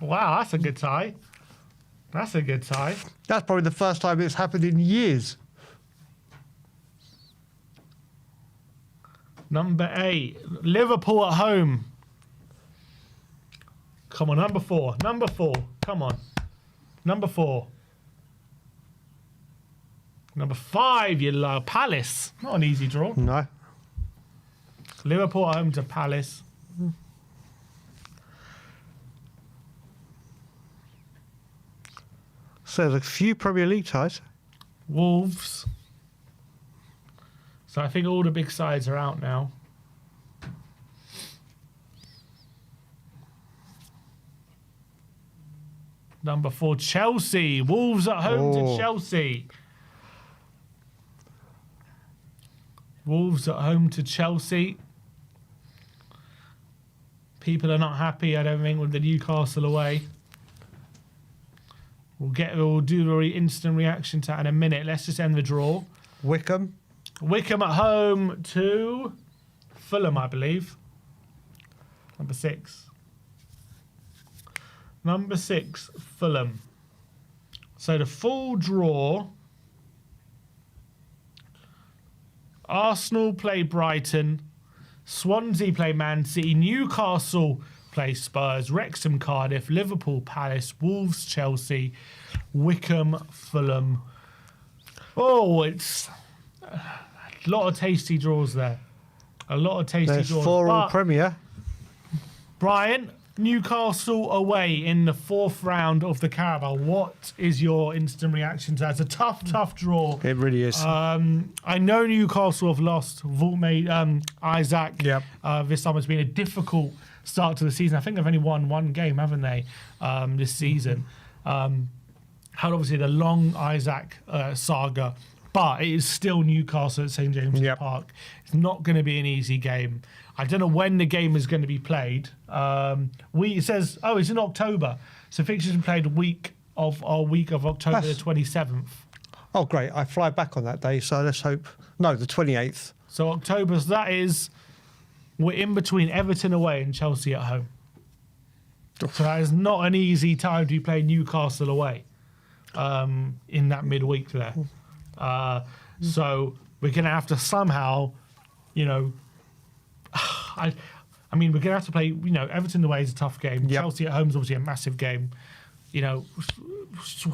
Wow, that's a good tie. That's a good tie. that's probably the first time it's happened in years. Number 8, Liverpool at home. Come on, number 4. Number 4. Come on. Number 4. Number 5, you love Palace. Not an easy draw. No. Liverpool at home to Palace. So there's a few Premier League ties. Wolves. So I think all the big sides are out now. Number 4, Chelsea. Wolves at home Oh. to Chelsea. Wolves at home to Chelsea. People are not happy, I don't think, with the Newcastle away. We'll do the instant reaction to that in a minute. Let's just end the draw. Wickham. Wickham at home to Fulham, I believe. Number 6. Number 6, Fulham. So the full draw. Arsenal play Brighton. Swansea play Man City. Newcastle play Spurs. Wrexham Cardiff. Liverpool Palace. Wolves Chelsea. Wickham Fulham. Oh, it's a lot of tasty draws there. A lot of tasty There's draws. 4 all But, Premier. Brian, Newcastle away in the 4th round of the Carabao. What is your instant reaction to that? It's a tough draw. It really is. I know Newcastle have lost Isaac. Yep. This summer's been a difficult start to the season. I think they've only won 1 game, haven't they, this season? Had obviously the long Isaac saga, but it is still Newcastle at St James's Yep. Park. It's not going to be an easy game. I don't know when the game is going to be played. It says, it's in October. So fixtures are played week of October the 27th. Oh, great. I fly back on that day, so let's hope. No, the 28th. So October's, we're in between Everton away and Chelsea at home. So that is not an easy time to play Newcastle away in that midweek there. So we're going to have to somehow, I mean, we're going to have to play, Everton away is a tough game. Yep. Chelsea at home is obviously a massive game.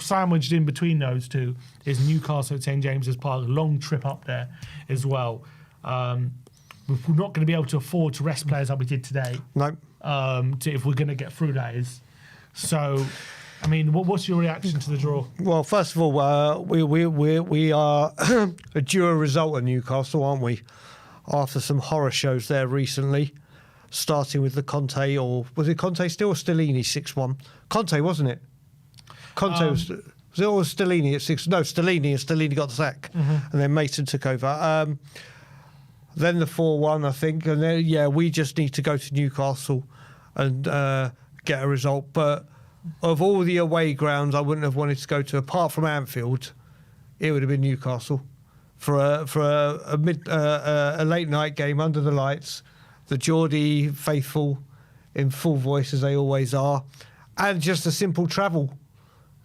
Sandwiched in between those two is Newcastle at St James's Park. Long trip up there as well. We're not going to be able to afford to rest players like we did today. No. If we're going to get through, that is. So, I mean, what's your reaction to the draw? Well, first of all, we are due a result at Newcastle, aren't we? After some horror shows there recently, starting with the Conte, or was it Conte still or Stellini 6-1? Conte, wasn't it? Conte was it always Stellini at 6? No, Stellini, and Stellini got the sack, and then Mason took over. then the 4-1, I think, and then we just need to go to Newcastle and get a result. But of all the away grounds, I wouldn't have wanted to go to, apart from Anfield, it would have been Newcastle for a late night game under the lights. The Geordie faithful in full voice as they always are, and just a simple travel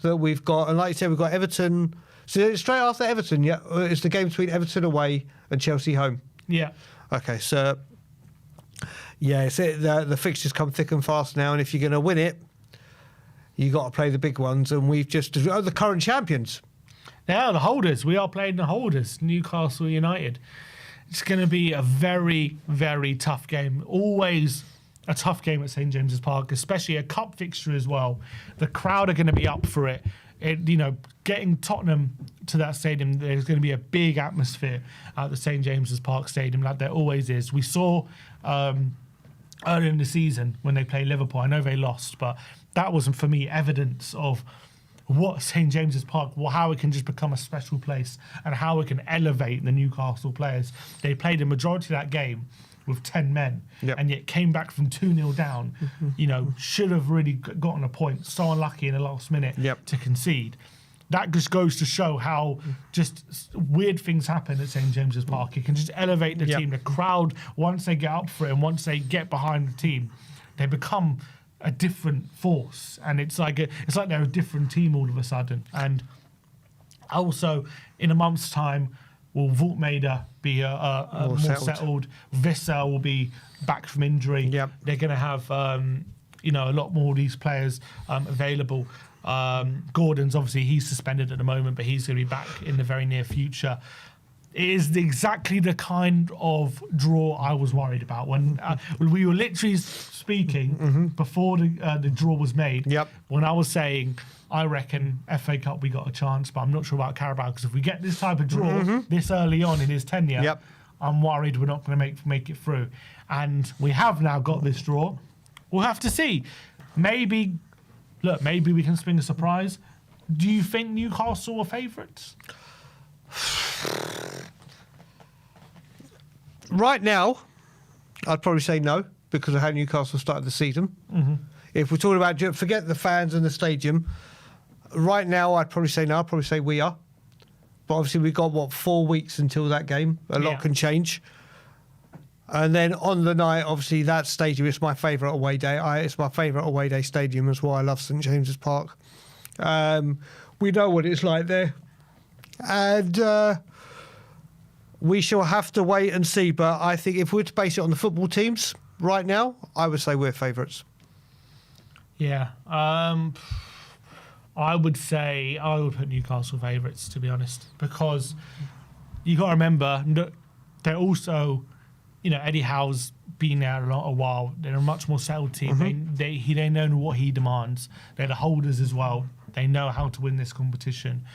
that we've got. And like you said, we've got Everton. So straight after Everton, it's the game between Everton away and Chelsea home. Yeah. Okay, so the fixtures come thick and fast now, and if you're going to win it, you got to play the big ones. And we've just the current champions. Now the holders. We are playing the holders, Newcastle United. It's going to be a very, very tough game. Always a tough game at St James's Park, especially a cup fixture as well. The crowd are going to be up for it. Getting Tottenham to that stadium, there's going to be a big atmosphere at the St James's Park Stadium, like there always is. We saw earlier in the season when they played Liverpool. I know they lost, but that wasn't for me evidence of what St James's Park, how it can just become a special place and how it can elevate the Newcastle players. They played a majority of that game with 10 men, and yet came back from 2-0 down. Should have really gotten a point. So unlucky in the last minute to concede. That just goes to show how just weird things happen at St James's Park. It can just elevate the team. The crowd, once they get up for it and once they get behind the team, they become a different force, and it's like they're a different team all of a sudden. And also, in a month's time, will Voltmaida be more settled? Vissel will be back from injury. They're going to have a lot more of these players available. Gordon's obviously he's suspended at the moment, but he's going to be back in the very near future. It is exactly the kind of draw I was worried about when we were literally speaking before the draw was made. When I was saying, I reckon FA Cup we got a chance, but I'm not sure about Carabao, because if we get this type of draw this early on in his tenure, I'm worried we're not going to make it through. And we have now got this draw. We'll have to see. Maybe we can spring a surprise. Do you think Newcastle are favourites? Right now, I'd probably say no, because of how Newcastle started the season. If we're talking about, forget the fans and the stadium, right now I'd probably say no. I'd probably say we are. But obviously we've got, 4 weeks until that game. A lot can change. And then on the night, obviously that stadium is my favourite away day. It's my favourite away day stadium as well. I love St James's Park. We know what it's like there. And we shall have to wait and see. But I think if we were to base it on the football teams right now, I would say we're favourites. Yeah. I would say I would put Newcastle favourites, to be honest, because you got to remember they're also, Eddie Howe's been there a while. They're a much more settled team. They know what he demands. They're the holders as well. They know how to win this competition.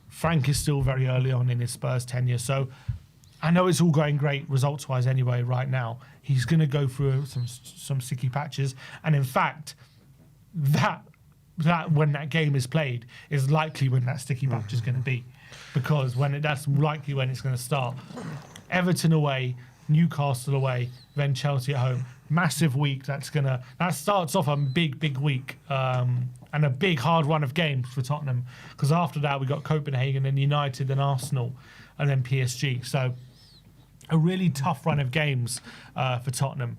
Frank is still very early on in his Spurs tenure, so I know it's all going great results-wise anyway right now. He's going to go through some sticky patches, and in fact, that when that game is played is likely when that sticky patch is going to be, because that's likely when it's going to start. Everton away, Newcastle away, then Chelsea at home. Massive week. That starts off a big week. And a big hard run of games for Tottenham, because after that we got Copenhagen and United and Arsenal and then PSG. So a really tough run of games for Tottenham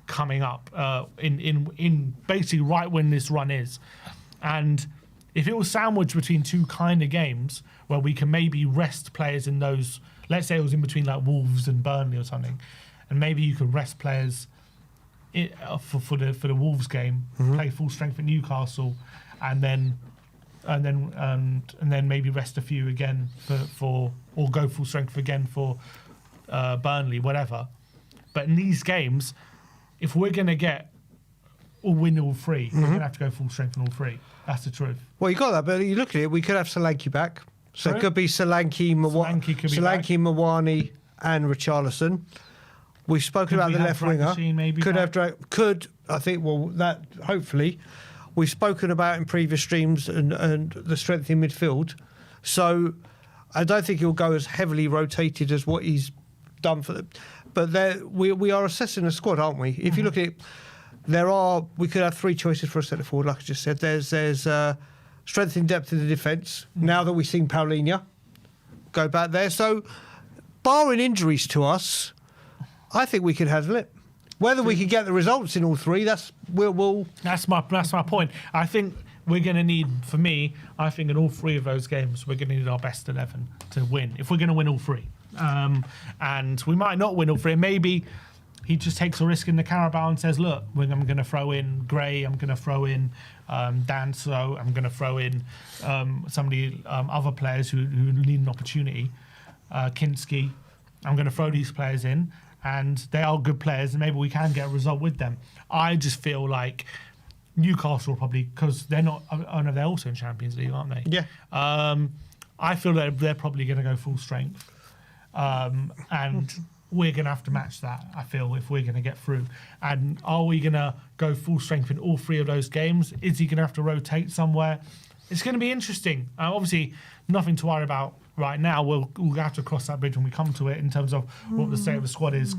coming up in basically right when this run is. And if it was sandwiched between two kind of games where we can maybe rest players in those, let's say it was in between like Wolves and Burnley or something, and maybe you could rest players for the Wolves game, play full strength at Newcastle, and then maybe rest a few again or go full strength again for Burnley, whatever. But in these games, if we're going to get or win all three, we're going to have to go full strength in all three. That's the truth. Well, you got that, but you look at it, we could have Solanke back. So it could be Solanke, Mawani, and Richarlison. We've spoken about the left winger. Hopefully. We've spoken about in previous streams and the strength in midfield. So I don't think he'll go as heavily rotated as what he's done for them. But we are assessing the squad, aren't we? If you look at it, we could have 3 choices for a centre forward, like I just said. There's strength and depth in the defence. Now that we've seen Paulinho go back there, so barring injuries to us, I think we could handle it. Whether we can get the results in all 3, that's my point. I think we're going to need, for me, I think in all 3 of those games, we're going to need our best 11 to win, if we're going to win all 3. And we might not win all 3. Maybe he just takes a risk in the Carabao and says, look, I'm going to throw in Gray, I'm going to throw in Danso, I'm going to throw in some of the other players who need an opportunity. Kinski, I'm going to throw these players in, and they are good players, and maybe we can get a result with them. I just feel like Newcastle probably, because they're not, I know they're also in Champions League, aren't they? Yeah. I feel that they're probably going to go full strength. And we're going to have to match that, I feel, if we're going to get through. And are we going to go full strength in all 3 of those games? Is he going to have to rotate somewhere? It's going to be interesting. Obviously, nothing to worry about right now. We'll have to cross that bridge when we come to it in terms of what the state of the squad is.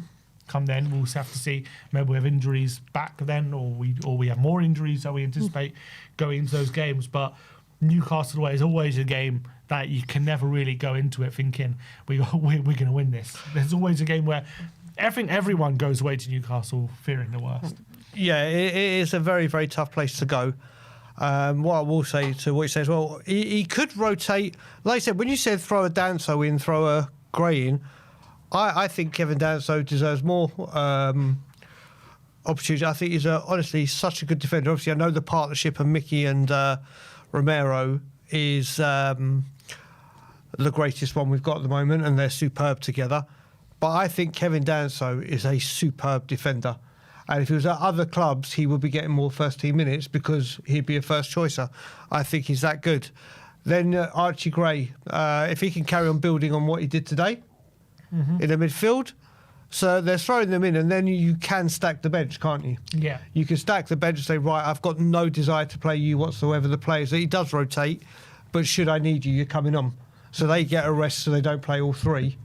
Come then, we'll have to see. Maybe we have injuries back then, or we have more injuries that we anticipate going into those games. But Newcastle away is always a game that you can never really go into it thinking we're going to win this. There's always a game where everyone goes away to Newcastle fearing the worst. Yeah, it is a very, very tough place to go. What I will say to what he says, well, he could rotate. Like I said, when you said throw a Danso in, throw a Gray in, I think Kevin Danso deserves more opportunity. I think he's honestly such a good defender. Obviously, I know the partnership of Mickey and Romero is the greatest one we've got at the moment, and they're superb together. But I think Kevin Danso is a superb defender. And if he was at other clubs, he would be getting more first-team minutes because he'd be a first-choicer. I think he's that good. Then Archie Gray, if he can carry on building on what he did today in the midfield, so they're throwing them in, and then you can stack the bench, can't you? Yeah. You can stack the bench and say, right, I've got no desire to play you whatsoever. The players that he does rotate, but should I need you, you're coming on. So they get a rest so they don't play all 3.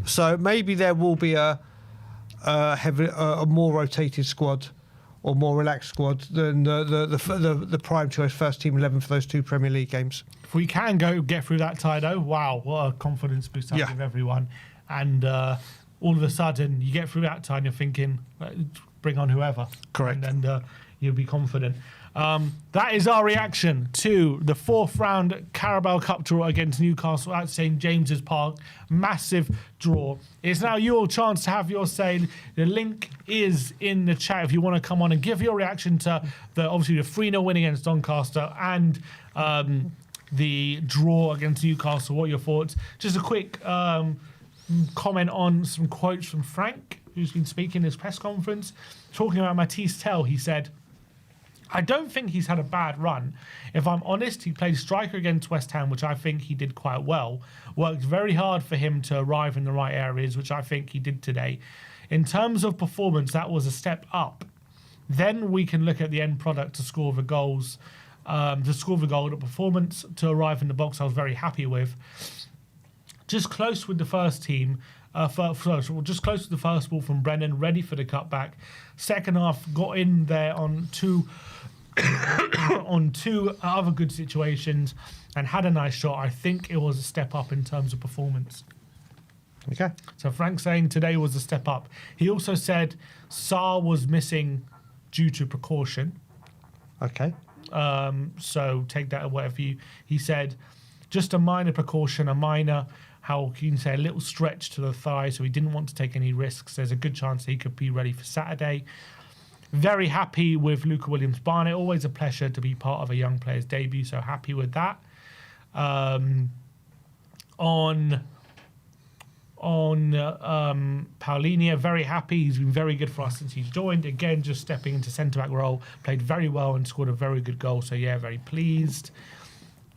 So maybe there will be a more rotated squad or more relaxed squad than the prime choice first team 11 for those 2 Premier League games. If we can get through that tie, though, wow, what a confidence boost that give everyone. And all of a sudden, you get through that tie and you're thinking, bring on whoever. Correct. And you'll be confident. That is our reaction to the 4th round Carabao Cup draw against Newcastle at St James's Park. Massive draw. It's now your chance to have your say. The link is in the chat if you want to come on and give your reaction to obviously the 3-0 win against Doncaster and the draw against Newcastle. What are your thoughts? Just a quick comment on some quotes from Frank, who's been speaking in his press conference, talking about Matisse Tell. He said, I don't think he's had a bad run. If I'm honest, he played striker against West Ham, which I think he did quite well. Worked very hard for him to arrive in the right areas, which I think he did today. In terms of performance, that was a step up. Then we can look at the end product to score the goals. The performance to arrive in the box I was very happy with. Just close with the first team. Just close to the first ball from Brennan, ready for the cutback. Second half, got in there on two other good situations and had a nice shot. I think it was a step up in terms of performance. Okay. So Frank saying today was a step up. He also said Sarr was missing due to precaution. Okay. So take that whatever you. He said just a minor precaution, how you can say a little stretch to the thigh, so he didn't want to take any risks. There's a good chance he could be ready for Saturday. Very happy with Luca Williams-Barnett. Always a pleasure to be part of a young player's debut, so happy with that. On Paulinho, very happy. He's been very good for us since he's joined. Again, just stepping into centre-back role, played very well and scored a very good goal, so yeah, very pleased.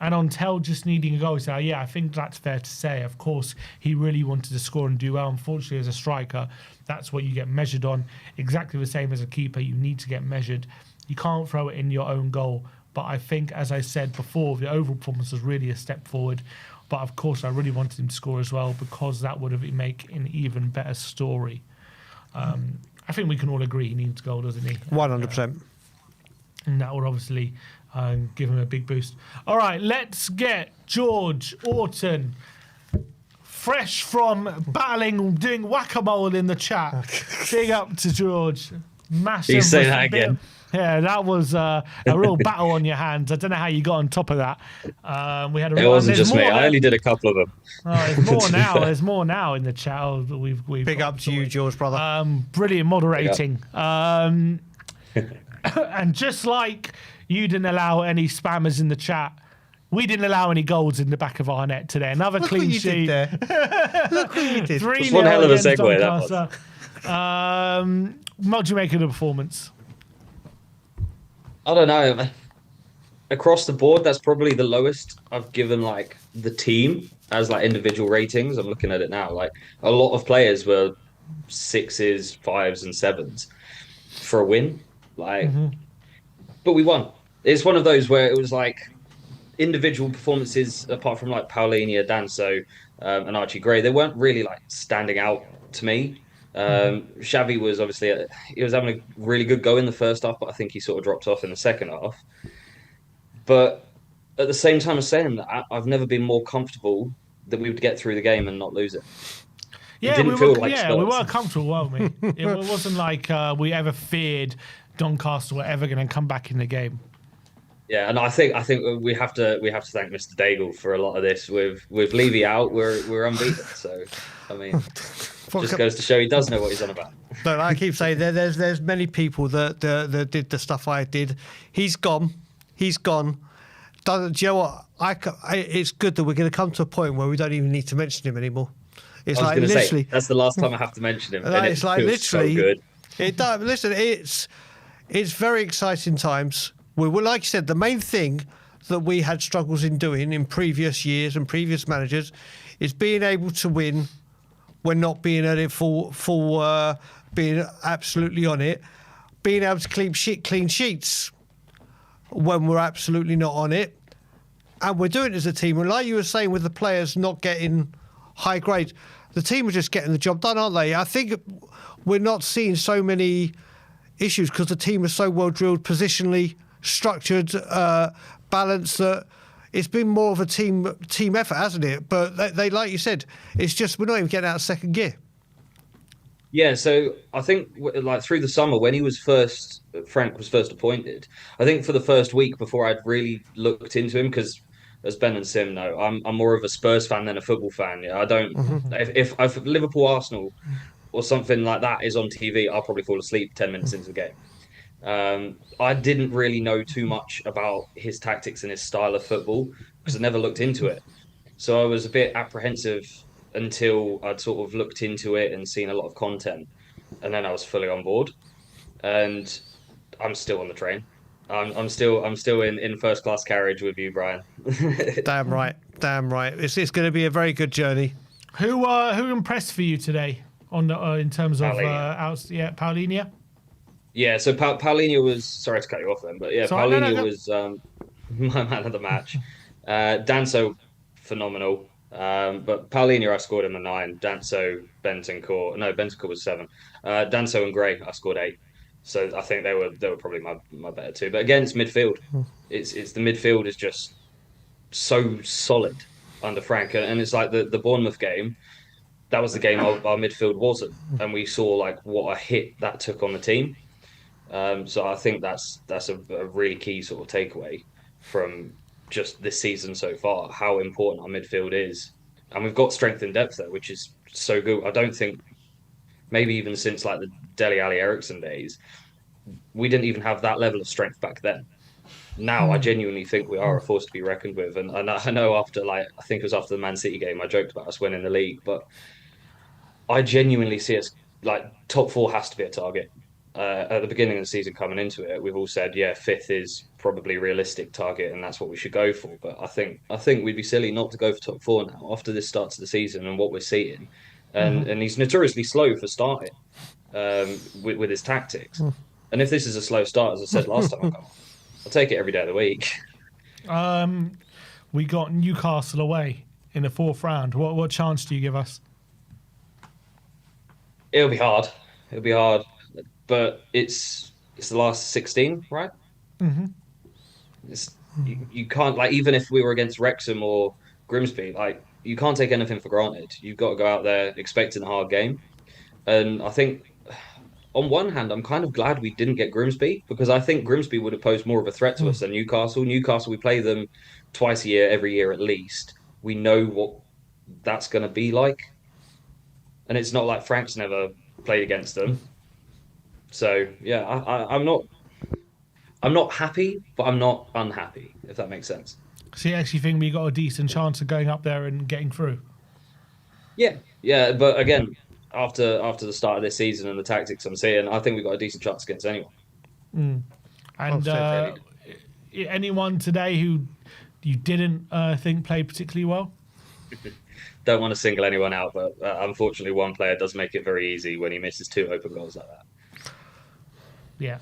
And on Tell just needing a goal, so yeah, I think that's fair to say. Of course, he really wanted to score and do well. Unfortunately, as a striker, that's what you get measured on. Exactly the same as a keeper, you need to get measured. You can't throw it in your own goal. But I think, as I said before, the overall performance was really a step forward. But of course, I really wanted him to score as well because that would have make an even better story. I think we can all agree he needs a goal, doesn't he? 100%. And that would obviously give him a big boost. All right, let's get George Orton, fresh from battling, doing whack-a-mole in the chat. Big up to George. Massive. You say that again. Yeah, that was a real battle on your hands. I don't know how you got on top of that. We had a It real, wasn't there's just me. more I there. only did a couple of them. Oh, there's more now. There's more now in the chat. We've Big got up to you, George, brother. Brilliant moderating. And just like you didn't allow any spammers in the chat, we didn't allow any goals in the back of our net today. Another Look clean what you sheet. did there. Look what you did. 3-0 one hell of a against segue, that was. Doncaster. What do you make of the performance? I don't know. Across the board, that's probably the lowest I've given like the team as like individual ratings. I'm looking at it now. Like a lot of players were 6s, 5s, and 7s for a win. Like, but we won. It's one of those where it was like individual performances, apart from like Paulinho, Danso, and Archie Gray. They weren't really like standing out to me. Xavi was obviously he was having a really good go in the first half, but I think he sort of dropped off in the second half. But at the same time as saying that, I've never been more comfortable that we would get through the game and not lose it. Yeah, didn't we feel were, like yeah, we Spurs. were comfortable, weren't we? It wasn't like we ever feared Doncaster were ever going to come back in the game. Yeah, and I think we have to thank Mr. Daigle for a lot of this. With Levy out, we're unbeaten. So I mean, just goes to show he does know what he's on about. But I keep saying there's many people that did the stuff I did. He's gone. He's gone. Do you know what? It's good that we're going to come to a point where we don't even need to mention him anymore. It's I was like going to literally. say that's the last time I have to mention him. And It's like feels so literally. good. It does. Listen, it's very exciting times. We were, like you said, the main thing that we had struggles in doing in previous years and previous managers is being able to win when not being at it full being absolutely on it, being able to clean sheets when we're absolutely not on it, and we're doing it as a team. And like you were saying, with the players not getting high grades, the team are just getting the job done, aren't they? I think we're not seeing so many issues because the team is so well drilled, positionally structured, balanced, that it's been more of a team effort, hasn't it? But they like you said, it's just we're not even getting out of second gear. Yeah, so I think like through the summer when Frank was first appointed, I think for the first week before I'd really looked into him, because as Ben and Sim know, I'm more of a Spurs fan than a football fan. Yeah, I don't. If Liverpool Arsenal or something like that is on TV, I'll probably fall asleep 10 minutes into the game. I didn't really know too much about his tactics and his style of football because I never looked into it. So I was a bit apprehensive until I'd sort of looked into it and seen a lot of content, and then I was fully on board. And I'm still on the train. I'm still in first class carriage with you, Brian. Damn right. It's going to be a very good journey. Who impressed for you today on the, in terms of Paulinho? Yeah, so Paulinho was, sorry to cut you off then, but yeah, Sorry, Paulinho was my man of the match. Danso, phenomenal. But Paulinho, I scored him a 9. Danso, Bentancur was 7. Danso and Gray, I scored 8. So I think they were probably my better two. But against midfield, it's the midfield is just so solid under Frank, and it's like the Bournemouth game. That was the game our midfield wasn't, and we saw like what a hit that took on the team. So I think that's a really key sort of takeaway from just this season so far, how important our midfield is. And we've got strength and depth there, which is so good. I don't think, maybe even since like the Dele Alli Ericsson days, we didn't even have that level of strength back then. Now I genuinely think we are a force to be reckoned with. And I know after I think it was after the Man City game, I joked about us winning the league, but I genuinely see us like top 4 has to be a target. At the beginning of the season coming into it, we've all said, yeah, 5th is probably a realistic target and that's what we should go for. But I think we'd be silly not to go for top 4 now after this starts the season and what we're seeing. And he's notoriously slow for starting with his tactics. And if this is a slow start, as I said last time, I'll take it every day of the week. We got Newcastle away in the fourth round? What chance do you give us? It'll be hard. It'll be hard, but it's the last 16, right? Mm-hmm. You can't, like, even if we were against Wrexham or Grimsby, like, you can't take anything for granted. You've got to go out there expecting a hard game. And I think on one hand, I'm kind of glad we didn't get Grimsby, because I think Grimsby would have posed more of a threat to us than Newcastle. Newcastle, we play them twice a year, every year at least. We know what that's going to be like. And it's not like Frank's never played against them. So yeah, I'm not happy, but I'm not unhappy, if that makes sense. So you actually think we got a decent chance of going up there and getting through? Yeah. But again, after the start of this season and the tactics I'm seeing, I think we've got a decent chance against anyone. And anyone today who you didn't think played particularly well? Don't want to single anyone out, but unfortunately, one player does make it very easy when he misses 2 open goals like that. Yeah.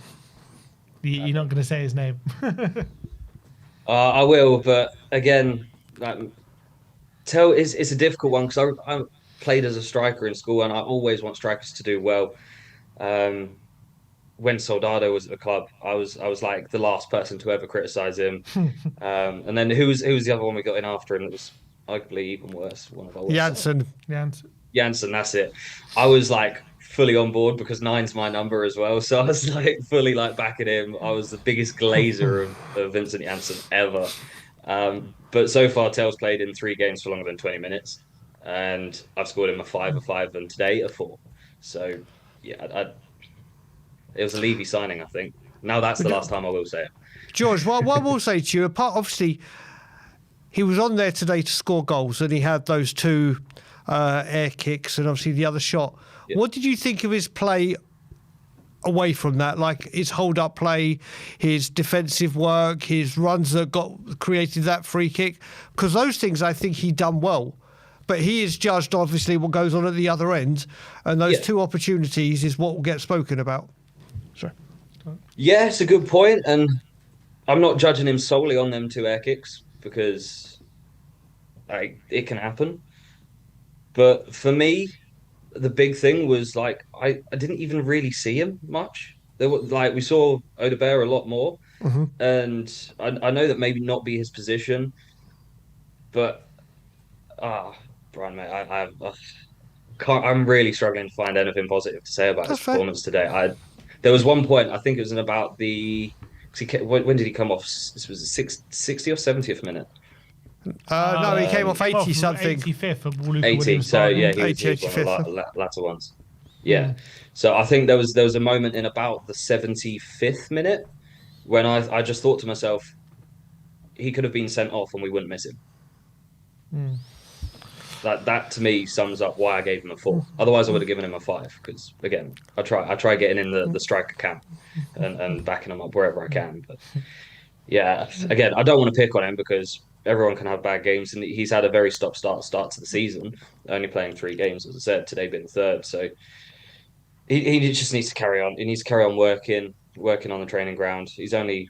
You're not going to say his name. I will, but again, it's a difficult one, because I played as a striker in school, and I always want strikers to do well. When Soldado was at the club, I was like the last person to ever criticise him. And then who was the other one we got in after him that was arguably even worse? One of our worst. Janssen, that's it. I was like fully on board, because 9's my number as well, so I was like fully like backing him. I was the biggest glazer of Vincent Janssen ever. But so far, Tell's played in 3 games for longer than 20 minutes, and I've scored him a 5, and today a 4. So yeah, it was a Levy signing, I think. Now that's the last time I will say it. George, what I will say to you, apart obviously, he was on there today to score goals, and he had those 2 air kicks, and obviously the other shot. Yeah. What did you think of his play away from that? Like his hold-up play, his defensive work, his runs that created that free kick? Because those things I think he done well. But he is judged, obviously, what goes on at the other end, and those 2 opportunities is what will get spoken about. Sorry. Yeah, it's a good point, and I'm not judging him solely on them 2 air kicks, because it can happen. But for me, the big thing was like I didn't even really see him much. We saw Odebear a lot more, and I know that maybe not be his position, but Brian, mate, I'm really struggling to find anything positive to say about his performance today. There was one point, I think it was in about when did he come off? This was the 60th or 70th minute. No, he came off 80 something. 85th. 80. So yeah, he was one of the latter ones. Yeah. So I think there was a moment in about the 75th minute when I just thought to myself, he could have been sent off and we wouldn't miss him. That to me sums up why I gave him a 4. Otherwise, I would have given him a 5, because again, I try getting in the striker camp and backing him up wherever I can. But yeah, again, I don't want to pick on him, because everyone can have bad games, and he's had a very stop-start start to the season, only playing 3 games, as I said, today being the 3rd. So he just needs to carry on. He needs to carry on working on the training ground. He's only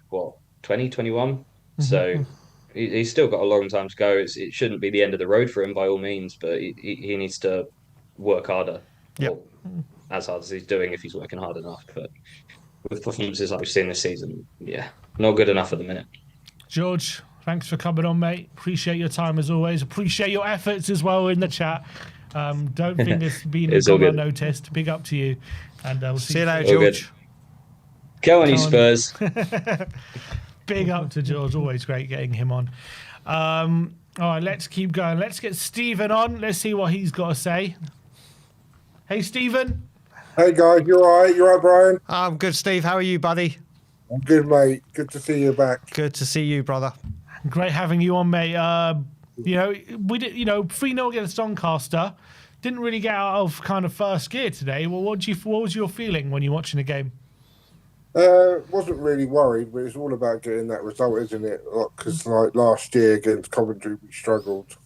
20, 21, so he's still got a long time to go. It shouldn't be the end of the road for him by all means, but he needs to work harder. Yep. As hard as he's doing, if he's working hard enough. But with performances like we've seen this season, not good enough at the minute. George, thanks for coming on, mate. Appreciate your time as always. Appreciate your efforts as well in the chat. Don't think it's been gone unnoticed. Big up to you. And we'll see you later, George. Go on, you Spurs. Big up to George. Always great getting him on. All right, let's keep going. Let's get Stephen on. Let's see what he's got to say. Hey, Stephen. Hey, guys. You all right? You all right, Brian? I'm good, Steve. How are you, buddy? I'm good, mate. Good to see you back. Good to see you, brother. Great having you on, mate. We did, 3-0 against Doncaster. Didn't really get out of kind of first gear today. Well, what was your feeling when you're watching the game? Wasn't really worried, but it's all about getting that result, isn't it? Because like last year against Coventry, we struggled.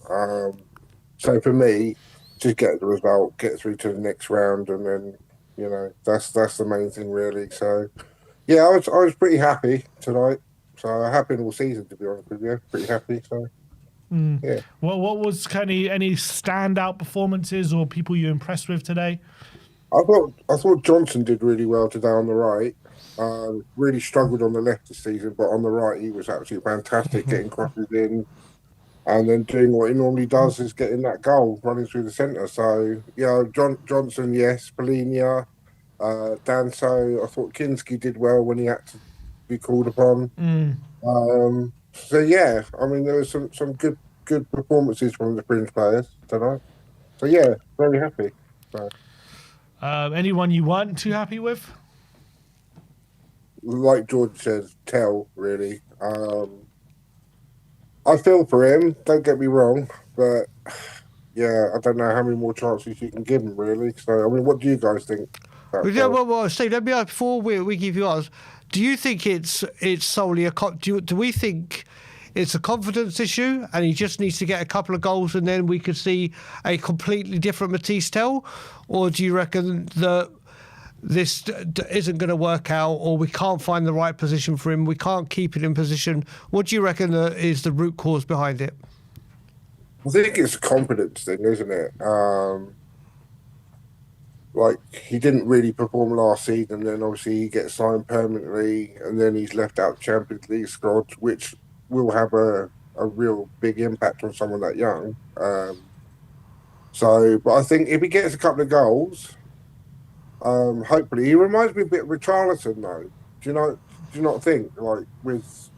So for me, just get the result, get through to the next round, and then that's the main thing, really. So yeah, I was pretty happy tonight. So happy all season, to be honest with you. Pretty happy. So Yeah. Well, what was any standout performances or people you impressed with today? I thought Johnson did really well today on the right. Really struggled on the left this season, but on the right he was absolutely fantastic, getting crosses in and then doing what he normally does is getting that goal, running through the centre. So yeah, Johnson, yes, Polinia, Danso. I thought Kinski did well when he had to be called upon. So yeah, I mean there was some good performances from the fringe players tonight. So yeah, very happy. So, Anyone you weren't too happy with? like George says, tell really. I feel for him. Don't get me wrong, but yeah, I don't know how many more chances you can give him really. So I mean, what do you guys think? Yeah, well, Steve, let me ask before we give you ours. Do you think it's solely do we think it's a confidence issue and he just needs to get a couple of goals and then we could see a completely different Matisse Tell, or do you reckon that this isn't going to work out, or we can't find the right position for him, we can't keep it in position? What do you reckon is the root cause behind it? I think it's a confidence thing, isn't it? Like he didn't really perform last season, then obviously he gets signed permanently, and then he's left out Champions League squad, which will have a real big impact on someone that young. But I think if he gets a couple of goals, hopefully he reminds me a bit of Richarlison, though. Do you not think like with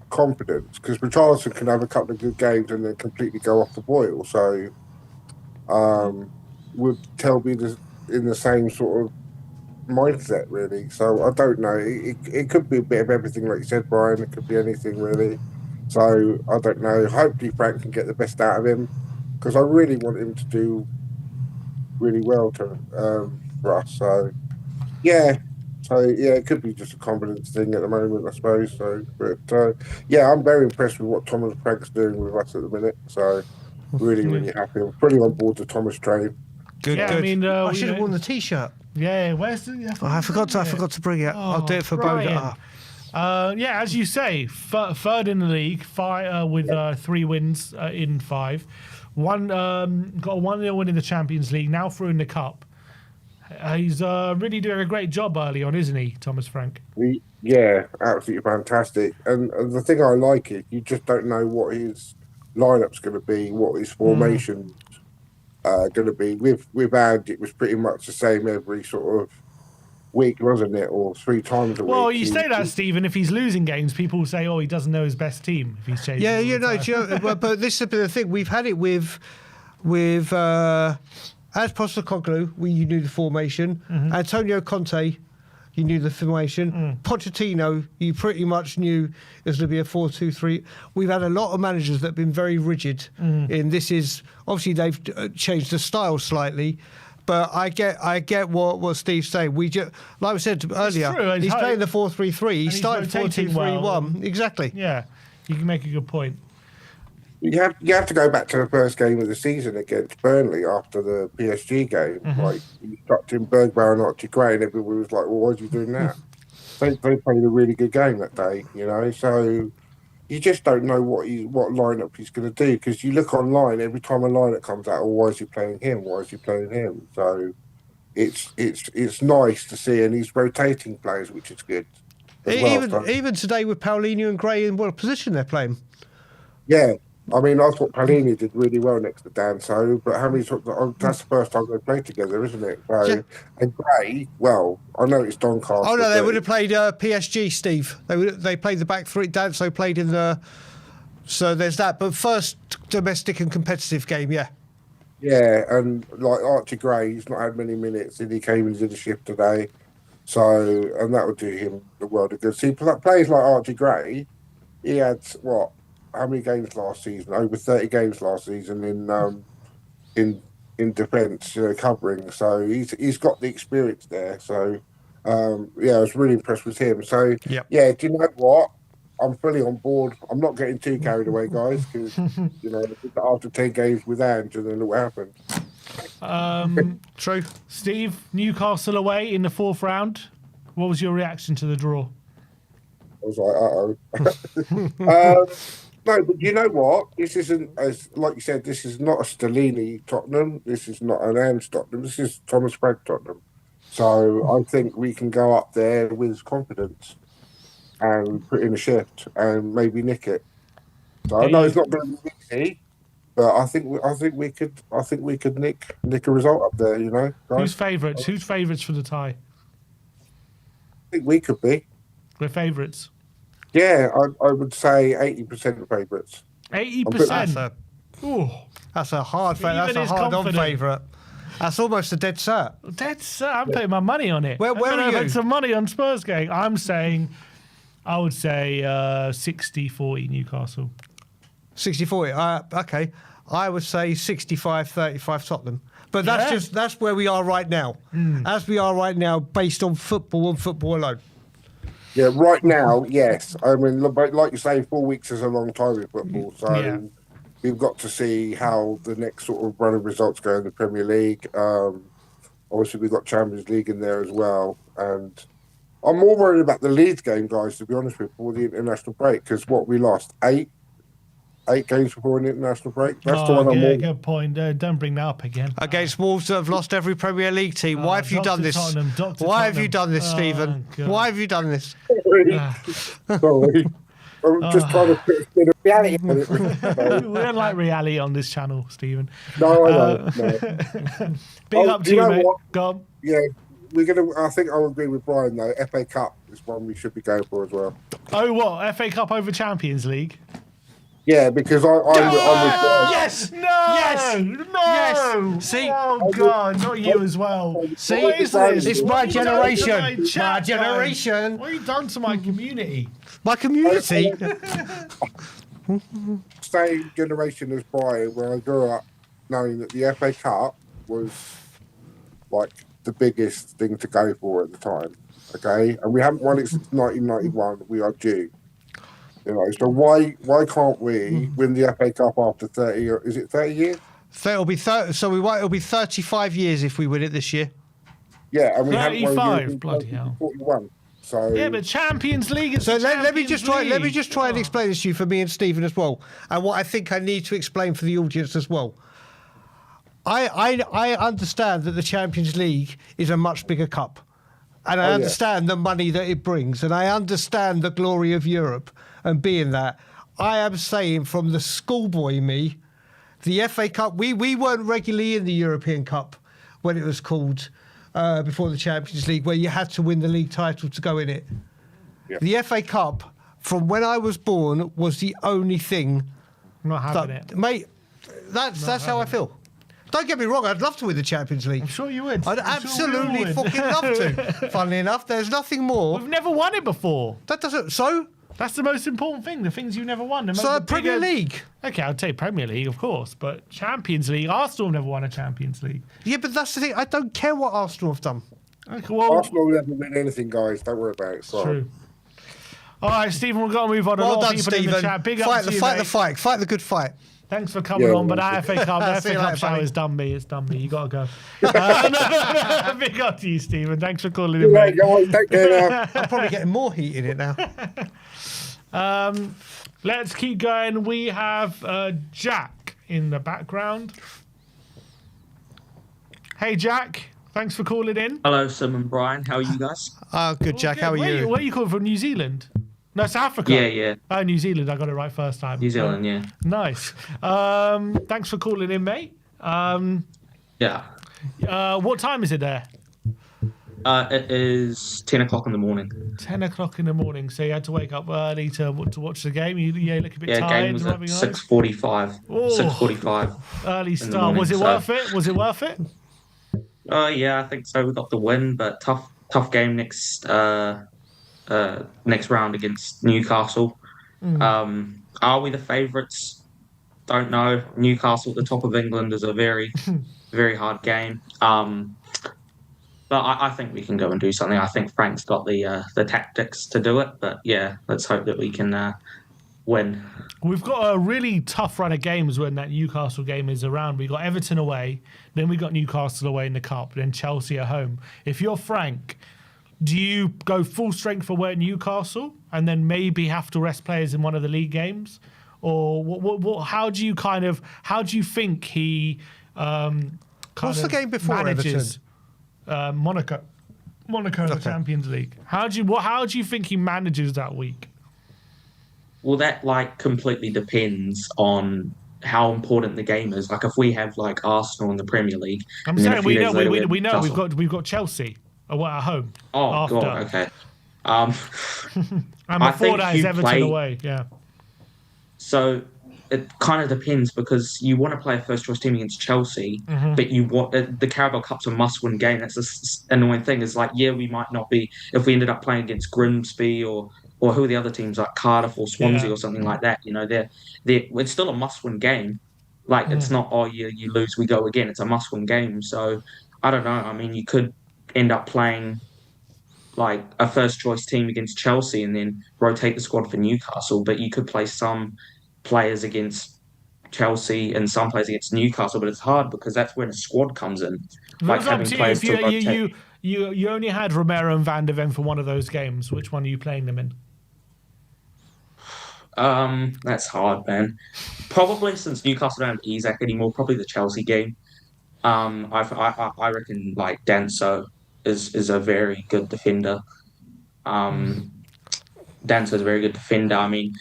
confidence? Because Richarlison can have a couple of good games and then completely go off the boil. So would Tell be in the same sort of mindset, really? So I don't know. It could be a bit of everything, like you said, Brian. It could be anything, really. So I don't know. Hopefully Frank can get the best out of him, because I really want him to do really well for us. So yeah. It could be just a confidence thing at the moment, I suppose. So, but yeah, I'm very impressed with what Thomas Frank's doing with us at the minute. So really happy. I'm fully on board the Thomas train. Good, Yeah, good. I mean, I should have worn the T-shirt. Yeah, where's the? I forgot to bring it. I'll do it for Brian. Boda. Yeah, as you say, third in the league, with 3 wins in 5. Got a 1-0 win in the Champions League. Now through in the cup. He's really doing a great job early on, isn't he, Thomas Frank? Yeah, absolutely fantastic. And the thing I like is you just don't know what his lineup's going to be, what his formation going to be. With Ange, it was pretty much the same every sort of week, wasn't it? Or 3 times a week. Well, you say that, Stephen. If he's losing games, people say, "Oh, he doesn't know his best team." If he's changing, Yeah, but this has been the thing. We've had it with as Postecoglou, you knew the formation. Antonio Conte, you knew the formation. Pochettino, you pretty much knew it was going to be a 4-2-3. We've had a lot of managers that have been very rigid. And this is obviously they've changed the style slightly. But I get what Steve's saying. We just, like I said earlier, true. he's playing the 4-3-3. He started 4-2-3-1. well. Exactly. Yeah, you can make a good point. You have to go back to the first game of the season against Burnley after the PSG game. Like, you struck in Bergbaum and Archie Gray, and everybody was like, "Well, why are you doing that?" They played a really good game that day, So you just don't know what lineup he's going to do, because you look online every time a lineup comes out. Why is he playing him? Why is he playing him? So it's nice to see, and he's rotating players, which is good. Even today with Paulinho and Gray in what position they're playing. Yeah. I mean, I thought Palini did really well next to Danso, but that's the first time they played together, isn't it? So, Yeah. And Gray, well, I know it's Doncaster. Oh no, they would have played PSG, Steve. They played the back 3. Danso played in the. So there's that. But first domestic and competitive game, yeah. Yeah, and like Archie Gray, he's not had many minutes, and he came into the shift today. So, and that would do him the world of good. See, players like Archie Gray, he had how many games last season? Over 30 games last season in defence, covering. So he's got the experience there. So I was really impressed with him. So yeah, do you know what? I'm fully on board. I'm not getting too carried away, guys, because after 10 games with Ange, and then look what happened. True. Steve, Newcastle away in the 4th round. What was your reaction to the draw? I was like, uh-oh. No, but you know what? This isn't, as like you said, this is not a Stellini Tottenham. This is not an Ange Tottenham. This is Thomas Frank Tottenham. So I think we can go up there with confidence and put in a shift and maybe nick it. So I know it's not going to be easy, but I think we could nick a result up there. You know, guys. Who's favourites? Who's favourites for the tie? I think we could be. We're favourites. Yeah, I would say 80% favourites. 80%. That's a hard Steven That's a is hard on confident. favourite. That's almost a dead cert. I'm putting my money on it. Where I'm gonna are you? put some money on Spurs game. I would say 60-40 Newcastle. 60-40. Okay. I would say 65-35 Tottenham. But that's where we are right now. As we are right now, based on football and football alone. Yeah, right now, yes. I mean, like you say, 4 weeks is a long time in football. So Yeah. we've got to see how the next sort of run of results go in the Premier League. Obviously, we've got Champions League in there as well. And I'm more worried about the Leeds game, guys, to be honest with you, before the international break. Because we lost 8 games before an international break. That's the one I'm more... good point. Don't bring that up again. Against Wolves that have lost every Premier League team. Why have you Dr. done this? Tottenham, Dr. Why have you Tottenham. done this, Stephen? God. Why have you done this? Sorry. I'm just trying to put a bit of reality on it. We don't like reality on this channel, Stephen. No, I don't. No. Big up to you you, know mate. what? Go on. Yeah, I think I'll agree with Brian, though. FA Cup is one we should be going for as well. Oh, what? FA Cup over Champions League? Yeah, because I'm with Brian. Yes! No! Yes! No! Yes! See? Oh, God, not you as well. See? What is this? It's What my have you done to generation. my My chat, generation. guys? What have you done to my community? My community. Same generation as Brian, where I grew up knowing that the FA Cup was like the biggest thing to go for at the time. Okay, and we haven't won it since 1991. We are due. You know, so why can't we win the FA Cup after 30? Or is it 30 years? It'll be 30, it'll be 35 years if we win it this year. Yeah, and we haven't won 35, it bloody hell. 41. So Yeah, but Champions League is So the let me just try. Champions Let me League. just try and explain this to you for me and Stephen as well, and what I think I need to explain for the audience as well. I understand that the Champions League is a much bigger cup, and I understand the money that it brings, and I understand the glory of Europe and being that. I am saying from the schoolboy me, the FA Cup. We weren't regularly in the European Cup when it was called. Before the Champions League, where you had to win the league title to go in it. Yeah. The FA Cup, from when I was born, was the only thing Not having that, it. mate, that's how I feel. Don't get me wrong, I'd love to win the Champions League. I'm sure you would. I'd I'm sure we all absolutely would. fucking love to. Funnily enough, there's nothing more. We've never won it before. That doesn't. So That's the most important thing. The things you've never won. the Premier League. Okay, I'd say Premier League, of course, but Champions League. Arsenal never won a Champions League. Yeah, but that's the thing. I don't care what Arsenal have done. Okay, well, Arsenal will never win anything, guys. Don't worry about it. it's true. All right, Stephen, we've got to move on. A Well lot done, of people in the Stephen. chat. Big up Fight to the you, fight, mate. the fight, fight the good fight. Thanks for coming Yeah, on, but that FA Cup, the See FA you Cup later, show buddy. has done me. It's done me. You got to go. Big up to you, Stephen. Thanks for calling in, Yeah, mate. go on, take care now. I'm probably getting more heat in it now. Let's keep going. We have Jack in the background. Hey, Jack. Thanks for calling in. Hello, Sam and Brian. How are you guys? Oh, good, Jack. How are Where you? Where are you calling from? New Zealand? No, South Africa. Yeah. Oh, New Zealand. I got it right first time. New Zealand, yeah. Nice. Thanks for calling in, mate. Yeah. What time is it there? It is 10 o'clock in the morning. 10 o'clock in the morning. So you had to wake up early to watch the game. You look a bit Yeah, tired. game was at driving home? 6:45. Oh. 6:45. Early the start. morning, Was it so- worth it? Was it worth it? Yeah, I think so. We got the win, but tough game next round against Newcastle. Are we the favourites? Don't know. Newcastle at the top of England is a very, very hard game. But I think we can go and do something. I think Frank's got the tactics to do it. But yeah, let's hope that we can win. We've got a really tough run of games when that Newcastle game is around. We got Everton away, then we got Newcastle away in the cup, then Chelsea at home. If you're Frank, do you go full strength away at Newcastle and then maybe have to rest players in one of the league games? or what? How do you think he? What's the game before manages, Monaco in the Champions League. How do you think he manages that week? Well, that like completely depends on how important the game is. Like if we have like Arsenal in the Premier League, I'm and then a saying few we days know later we know Newcastle. we've got Chelsea at home. Oh after. God, okay. And I before think that is you Everton play- away. Yeah. So it kind of depends because you want to play a first choice team against Chelsea, but you want the Carabao Cup's a must-win game. That's the annoying thing. Is like, yeah, we might not be if we ended up playing against Grimsby or who are the other teams like Cardiff or Swansea or something like that. You know, they're it's still a must-win game. Like it's not you lose, we go again. It's a must-win game. So I don't know. I mean, you could end up playing like a first choice team against Chelsea and then rotate the squad for Newcastle, but you could play some players against Chelsea and some players against Newcastle, but it's hard because that's when a squad comes in. Like It's up having to you. players If to rotate. you only had Romero and Van der Ven for one of those games, which one are you playing them in? That's hard, man. Probably since Newcastle don't have Isak anymore, probably the Chelsea game. I reckon like Danso is a very good defender. Danso's a very good defender. I mean,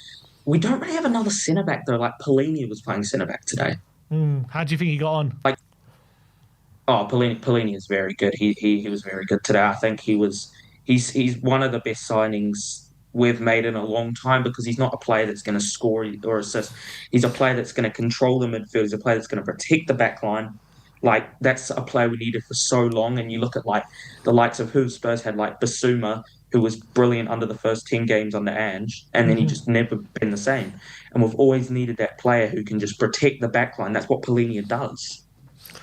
we don't really have another centre back though. Like Polini was playing centre back today. How do you think he got on? Polini is very good. He was very good today. I think he's one of the best signings we've made in a long time because he's not a player that's going to score or assist. He's a player that's going to control the midfield. He's a player that's going to protect the back line. Like that's a player we needed for so long. And you look at like the likes of who Spurs had, like Basuma, who was brilliant under the first 10 games under Ange, and then he just never been the same. And we've always needed that player who can just protect the back line. That's what Polini does.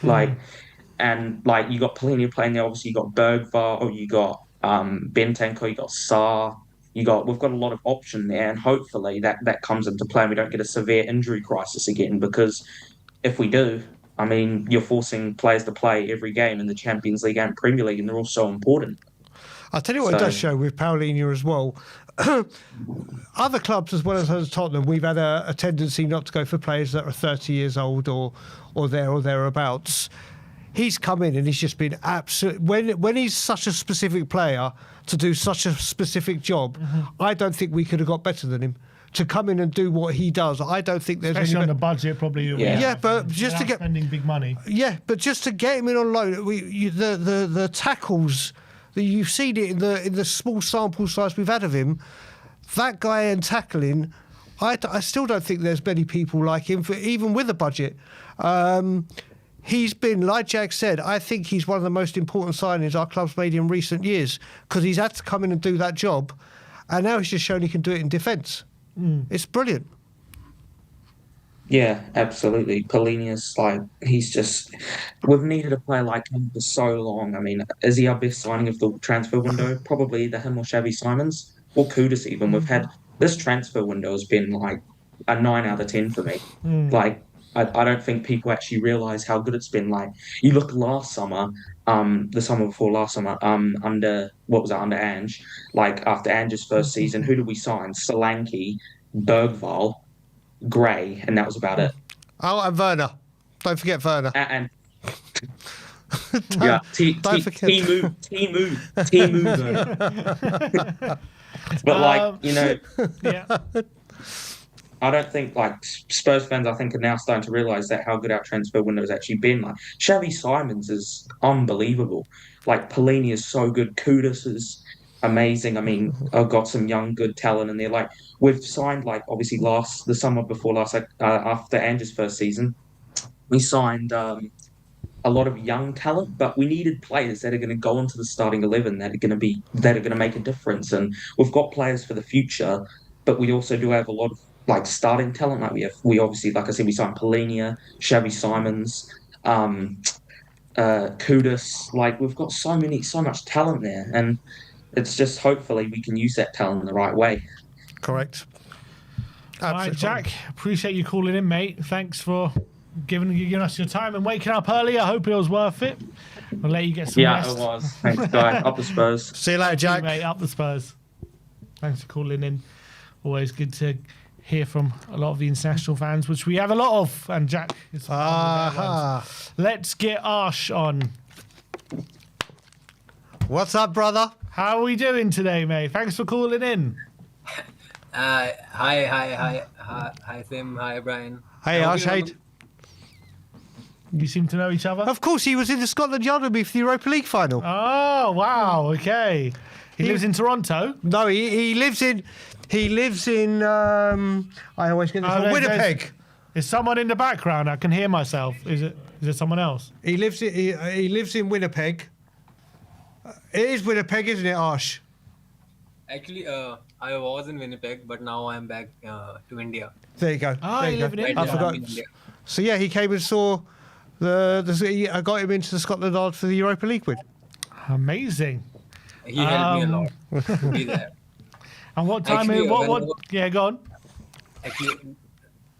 And you got Polini playing there. Obviously, you got Bergvall, or you got Bentancur, you got Sarr. We've got a lot of option there, and hopefully that comes into play and we don't get a severe injury crisis again. Because if we do, I mean, you're forcing players to play every game in the Champions League and Premier League, and they're all so important. I'll tell you what it does show with Paulinho as well. Other clubs, as well as Tottenham, we've had a tendency not to go for players that are 30 years old or thereabouts. He's come in and he's just been absolute. When he's such a specific player to do such a specific job, I don't think we could have got better than him. To come in and do what he does, I don't think there's Especially on the budget, probably. Yeah, but just to get spending big money. Yeah, but just to get him in on loan, the tackles that you've seen it in the small sample size we've had of him, that guy and tackling, I still don't think there's many people like him even with a budget. He's been, like Jack said, I think he's one of the most important signings our club's made in recent years because he's had to come in and do that job, and now he's just shown he can do it in defence. It's brilliant. Yeah, absolutely. Polinius, we've needed a player like him for so long. I mean, is he our best signing of the transfer window? Probably either him or Xavi Simons or Kudus even. We've had, this transfer window has been like a 9 out of 10 for me. I don't think people actually realise how good it's been. Like, you look last summer, the summer before last summer, under Ange, like after Ange's first season, who did we sign? Solanke, Bergvall, Gray, and that was about it. Oh, and Werner. Don't forget Werner. And don't forget. Timu. But Yeah. I don't think Spurs fans, I think, are now starting to realise that how good our transfer window has actually been. Like Xavi Simons is unbelievable. Like Polini is so good. Kudus is amazing. I mean, I've got some young good talent in there. Like we've signed, obviously the summer before last, after Ange's first season, we signed a lot of young talent, but we needed players that are going to go into the starting 11 that are going to make a difference. And we've got players for the future, but we also do have a lot of starting talent. We obviously, like I said, we signed Polini, Xavi Simons, Kudus. We've got so much talent there, and it's just hopefully we can use that talent in the right way. Correct. All right, Jack, appreciate you calling in, mate. Thanks for giving us your time and waking up early. I hope it was worth it. We'll let you get some rest. Yeah, it was. Thanks, guys. Up the Spurs. See you later, Jack. Mate, up the Spurs. Thanks for calling in. Always good to hear from a lot of the international fans, which we have a lot of. And Jack is one of the better ones. Let's get Arsh on. What's up, brother? How are we doing today, mate? Thanks for calling in. Hi, Sim. Hi, Brian. Hey, I hope Ash, you hey. remember- You seem to know each other. Of course, he was in the Scotland Yard with me for the Europa League final. Oh, wow. Okay. He lives in Toronto. No, he lives in. I always get this wrong. there's- Winnipeg. Is someone in the background? I can hear myself. Is it someone else? He lives in Winnipeg. It is Winnipeg, isn't it, Ash? Actually, I was in Winnipeg, but now I'm back to India. There you go. Ah, there you you live in go. India. I forgot. I'm in India. So yeah, he came and saw I got him into the Scotland Yard for the Europa League win. Amazing. He helped me a lot to be there. And what time? Actually, What? Yeah, go on. Actually,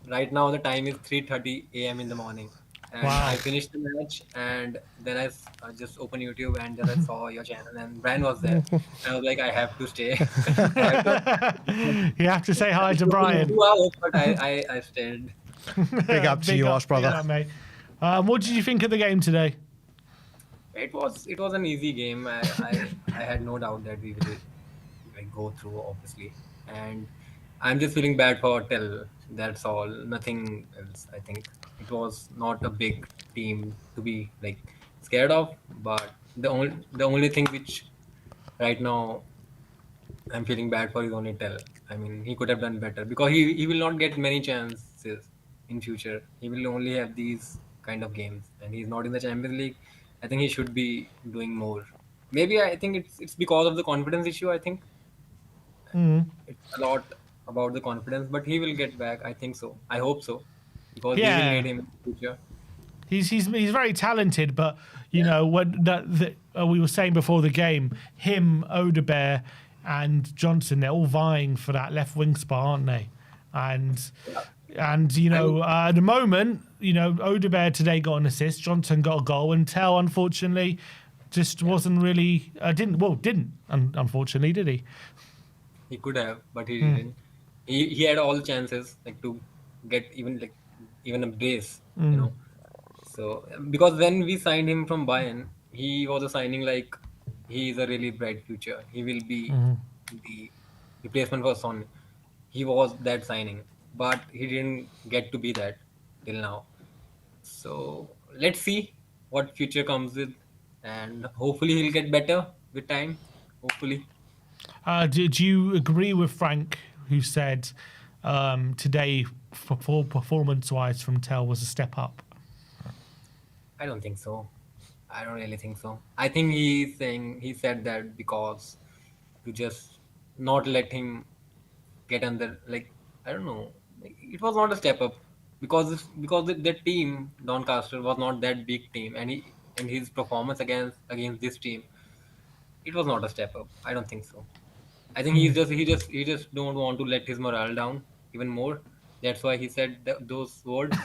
right now the time is 3:30 a.m. in the morning. And Wow. I finished the match, and then I just opened YouTube, and then I saw your channel, and Brian was there. I was like, I have to stay. You have to say hi to Brian. 2 hours, but I stayed. Big up to Big you, up, Ash, brother. big up, mate. What did you think of the game today? It was an easy game. I had no doubt that we will go through, obviously, and I'm just feeling bad for Tel. That's all. Nothing else. I think it was not a big team to be scared of, but the only thing which right now I'm feeling bad for is only Tel. I mean, he could have done better because he will not get many chances in future. He will only have these kind of games, and he's not in the Champions League. I think he should be doing more. Maybe I think it's because of the confidence issue. I think it's a lot about the confidence, but he will get back. I think so. I hope so, because we Yeah. will need him in the future. He's very talented, but you know when we were saying before the game, him, Odebear, and Johnson, they're all vying for that left wing spot, aren't they? And you know, at the moment, you know, Odebear today got an assist, Johnson got a goal, and Tell unfortunately just wasn't really didn't unfortunately, did he? He could have, but he didn't. He had all the chances to get even a brace, you know. So because when we signed him from Bayern, he was a signing he is a really bright future. He will be the replacement for Son. He was that signing, but he didn't get to be that till now. So let's see what future comes with, and hopefully he'll get better with time. Hopefully. Did you agree with Frank, who said today, for performance-wise, from Tell was a step up? I don't think so. I don't really think so. I think he said that because to just not let him get under I don't know. It was not a step up because the team Doncaster was not that big team, and his performance against this team, it was not a step up. I don't think so. I think he just don't want to let his morale down even more. That's why he said those words.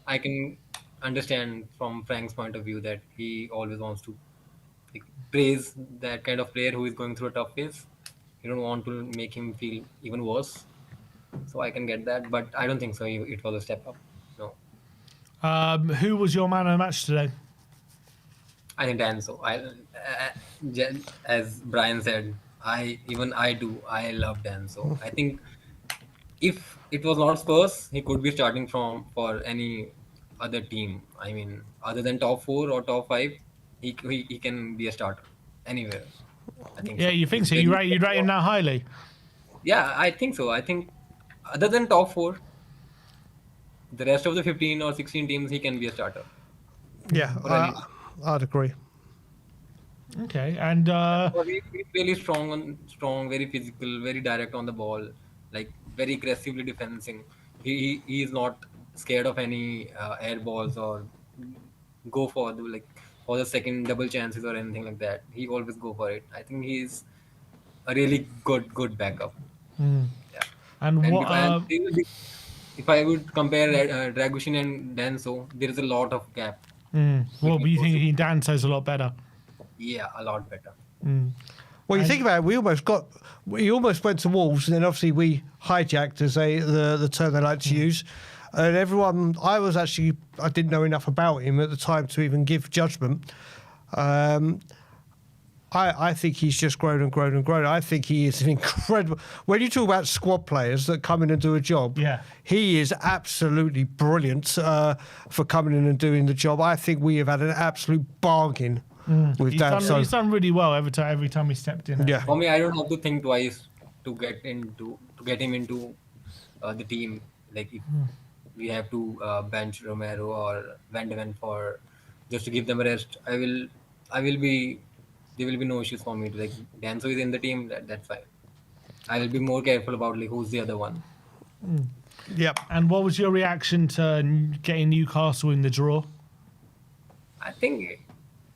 I can understand from Frank's point of view that he always wants to praise that kind of player who is going through a tough phase. You don't want to make him feel even worse. So I can get that, but I don't think so. It was a step up. No, Who was your man of the match today? I think Dan. So as Brian said, I love Dan. So I think if it was not Spurs, he could be starting for any other team. I mean, other than top 4 or top 5, he can be a starter anywhere. I think. Yeah, so. you think so? You'd rate him that highly? Yeah, I think so. I think other than top 4, the rest of the 15 or 16 teams, he can be a starter. Yeah, I'd agree. Okay, and He's really strong, very physical, very direct on the ball, very aggressively defending. He is not scared of any air balls or go for the second double chances or anything like that. He always go for it. I think he's a really good backup. Yeah. and And what? if I would compare Dragushin and Danso, there is a lot of gap. What do you think? Danso's a lot better. Yeah, a lot better. Well, you think about it, we almost went to Wolves, and then obviously we hijacked, as the term they like to use. And everyone, I didn't know enough about him at the time to even give judgment. I think he's just grown and grown and grown. I think he is an incredible. When you talk about squad players that come in and do a job, he is absolutely brilliant for coming in and doing the job. I think we have had an absolute bargain with Dan. He's done really well every time he stepped in. Yeah. For me, I don't have to think twice to get him into the team. Like if we have to bench Romero or Van de Ven for just to give them a rest, there will be no issues for me. Like Danso is in the team, that's fine. I will be more careful about like who's the other one. Yep. And what was your reaction to getting Newcastle in the draw? I think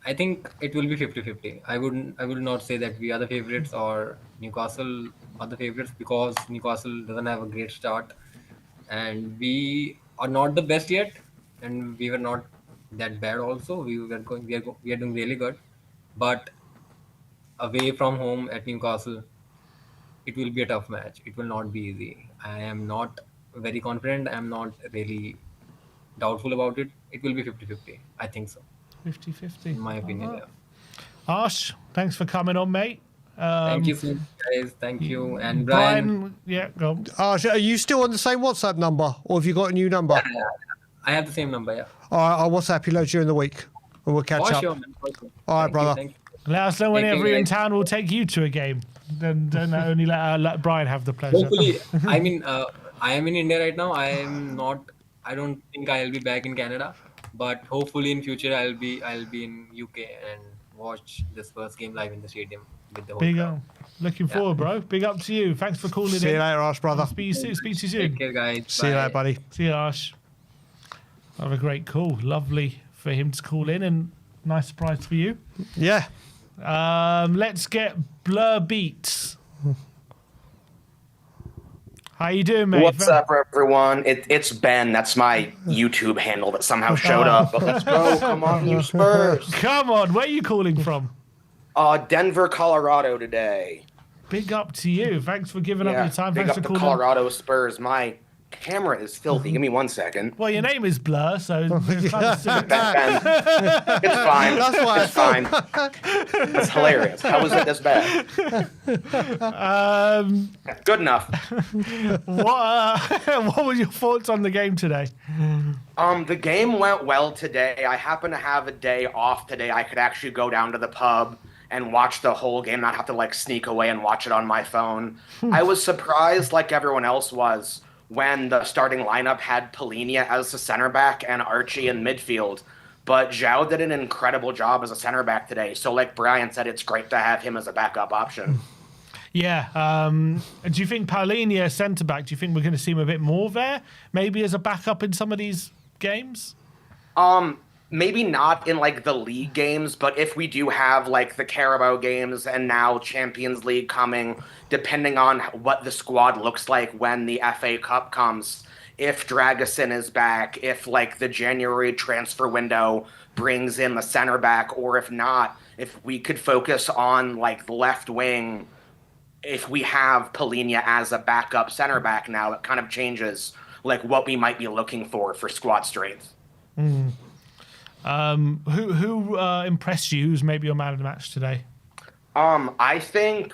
it will be 50-50. I would not say that we are the favorites or Newcastle are the favorites, because Newcastle doesn't have a great start, and we are not the best yet, and we were not that bad also. We are doing really good, but away from home at Newcastle, it will be a tough match. It will not be easy. I am not very confident. I am not really doubtful about it. It will be 50-50. I think so. 50-50. In my opinion, yeah. Arsh, thanks for coming on, mate. Thank you so much, guys. Thank you. And Brian, go on. Are you still on the same WhatsApp number, or have you got a new number? I have the same number, yeah. All right, I'll WhatsApp you during the week, and we'll catch For up. sure, man. For sure. All right, brother. Thank you. Let us know whenever Thank you, you're in guys. town. We'll take you to a game. Then don't only let Brian have the pleasure. Hopefully, I mean, I am in India right now. I don't think I'll be back in Canada, but hopefully in future I'll be in UK and watch this first game live in the stadium with the whole Big crowd. up. Looking forward, bro. Big up to you. Thanks for calling See you in. later, Ash, brother. Speak to you soon. Take care, guys. See you Bye. later, buddy. See you, Ash. Have a great call. Lovely for him to call in, and nice surprise for you. Yeah. Let's get Blur Beats. How you doing, mate? What's up, everyone? It's Ben. That's my YouTube handle that somehow showed up. But let's go. Come on, you Spurs. Come on. Where are you calling from? Denver, Colorado today. Big up to you. Thanks for giving up your time. Big Thanks up for the calling. Colorado Spurs. My camera is filthy. Give me 1 second. Well, your name is Blur, so it's kind of silly. Ben. It's fine. That's why It's fine. That's hilarious. How is it this bad? Good enough. What were your thoughts on the game today? The game went well today. I happen to have a day off today. I could actually go down to the pub and watch the whole game, not have to like sneak away and watch it on my phone. I was surprised, like everyone else was, when the starting lineup had Polinia as the center back and Archie in midfield. But Zhao did an incredible job as a center back today. So like Brian said, it's great to have him as a backup option. Yeah. Do you think Paulinia centre back? Do you think we're going to see him a bit more there? Maybe as a backup in some of these games? Maybe not in like the league games, but if we do have like the Carabao games and now Champions League coming, depending on what the squad looks like when the FA Cup comes, if Dragusin is back, if like the January transfer window brings in the center back, or if not, if we could focus on like the left wing, if we have Polinia as a backup center back now, it kind of changes like what we might be looking for squad strength. Who impressed you? Who's maybe your man of the match today? I think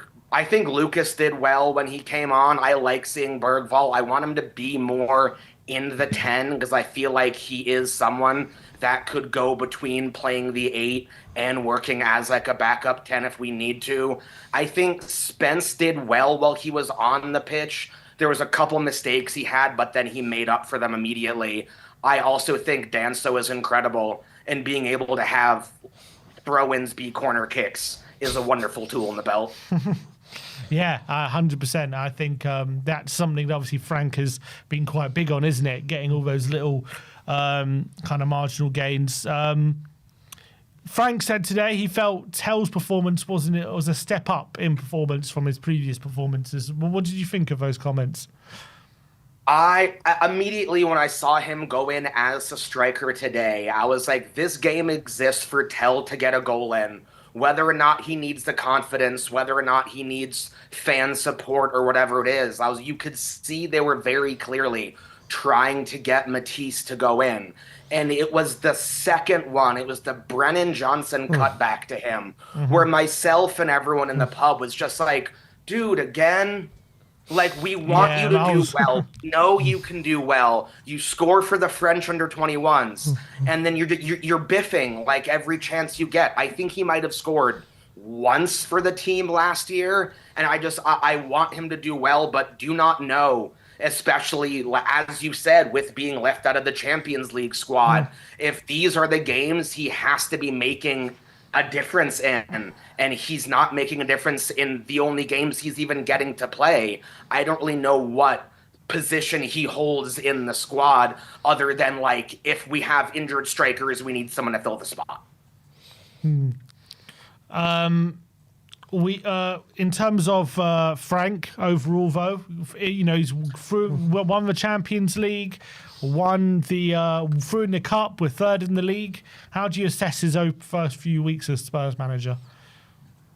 Lucas did well when he came on. I like seeing Bergvall. I want him to be more in the 10 because I feel like he is someone that could go between playing the 8 and working as like a backup 10 if we need to. I think Spence did well while he was on the pitch. There was a couple mistakes he had, but then he made up for them immediately. I also think Danso is incredible, and being able to have throw-ins be corner kicks is a wonderful tool in the belt. Yeah, 100%. I think that's something that obviously Frank has been quite big on, isn't it? Getting all those little kind of marginal gains. Frank said today he felt Tell's performance was a step up in performance from his previous performances. Well, what did you think of those comments? I immediately, when I saw him go in as a striker today, I was like, this game exists for Tell to get a goal in whether or not he needs the confidence, whether or not he needs fan support or whatever it is. You could see they were very clearly trying to get Matisse to go in. And it was the second one. It was the Brennan Johnson cutback to him, where myself and everyone in the pub was just like, dude, again? Like, we want you to do well. No, you can do well. You score for the French under 21s, and then you're biffing like every chance you get. I think he might have scored once for the team last year, and I want him to do well, but do not know, especially as you said, with being left out of the Champions League squad. If these are the games he has to be making a difference in, and he's not making a difference in the only games he's even getting to play, I don't really know what position he holds in the squad, other than like, if we have injured strikers, we need someone to fill the spot. We in terms of Frank overall, though, you know, he's won the Champions League, won the through in the cup, we're third in the league. How do you assess his first few weeks as Spurs manager?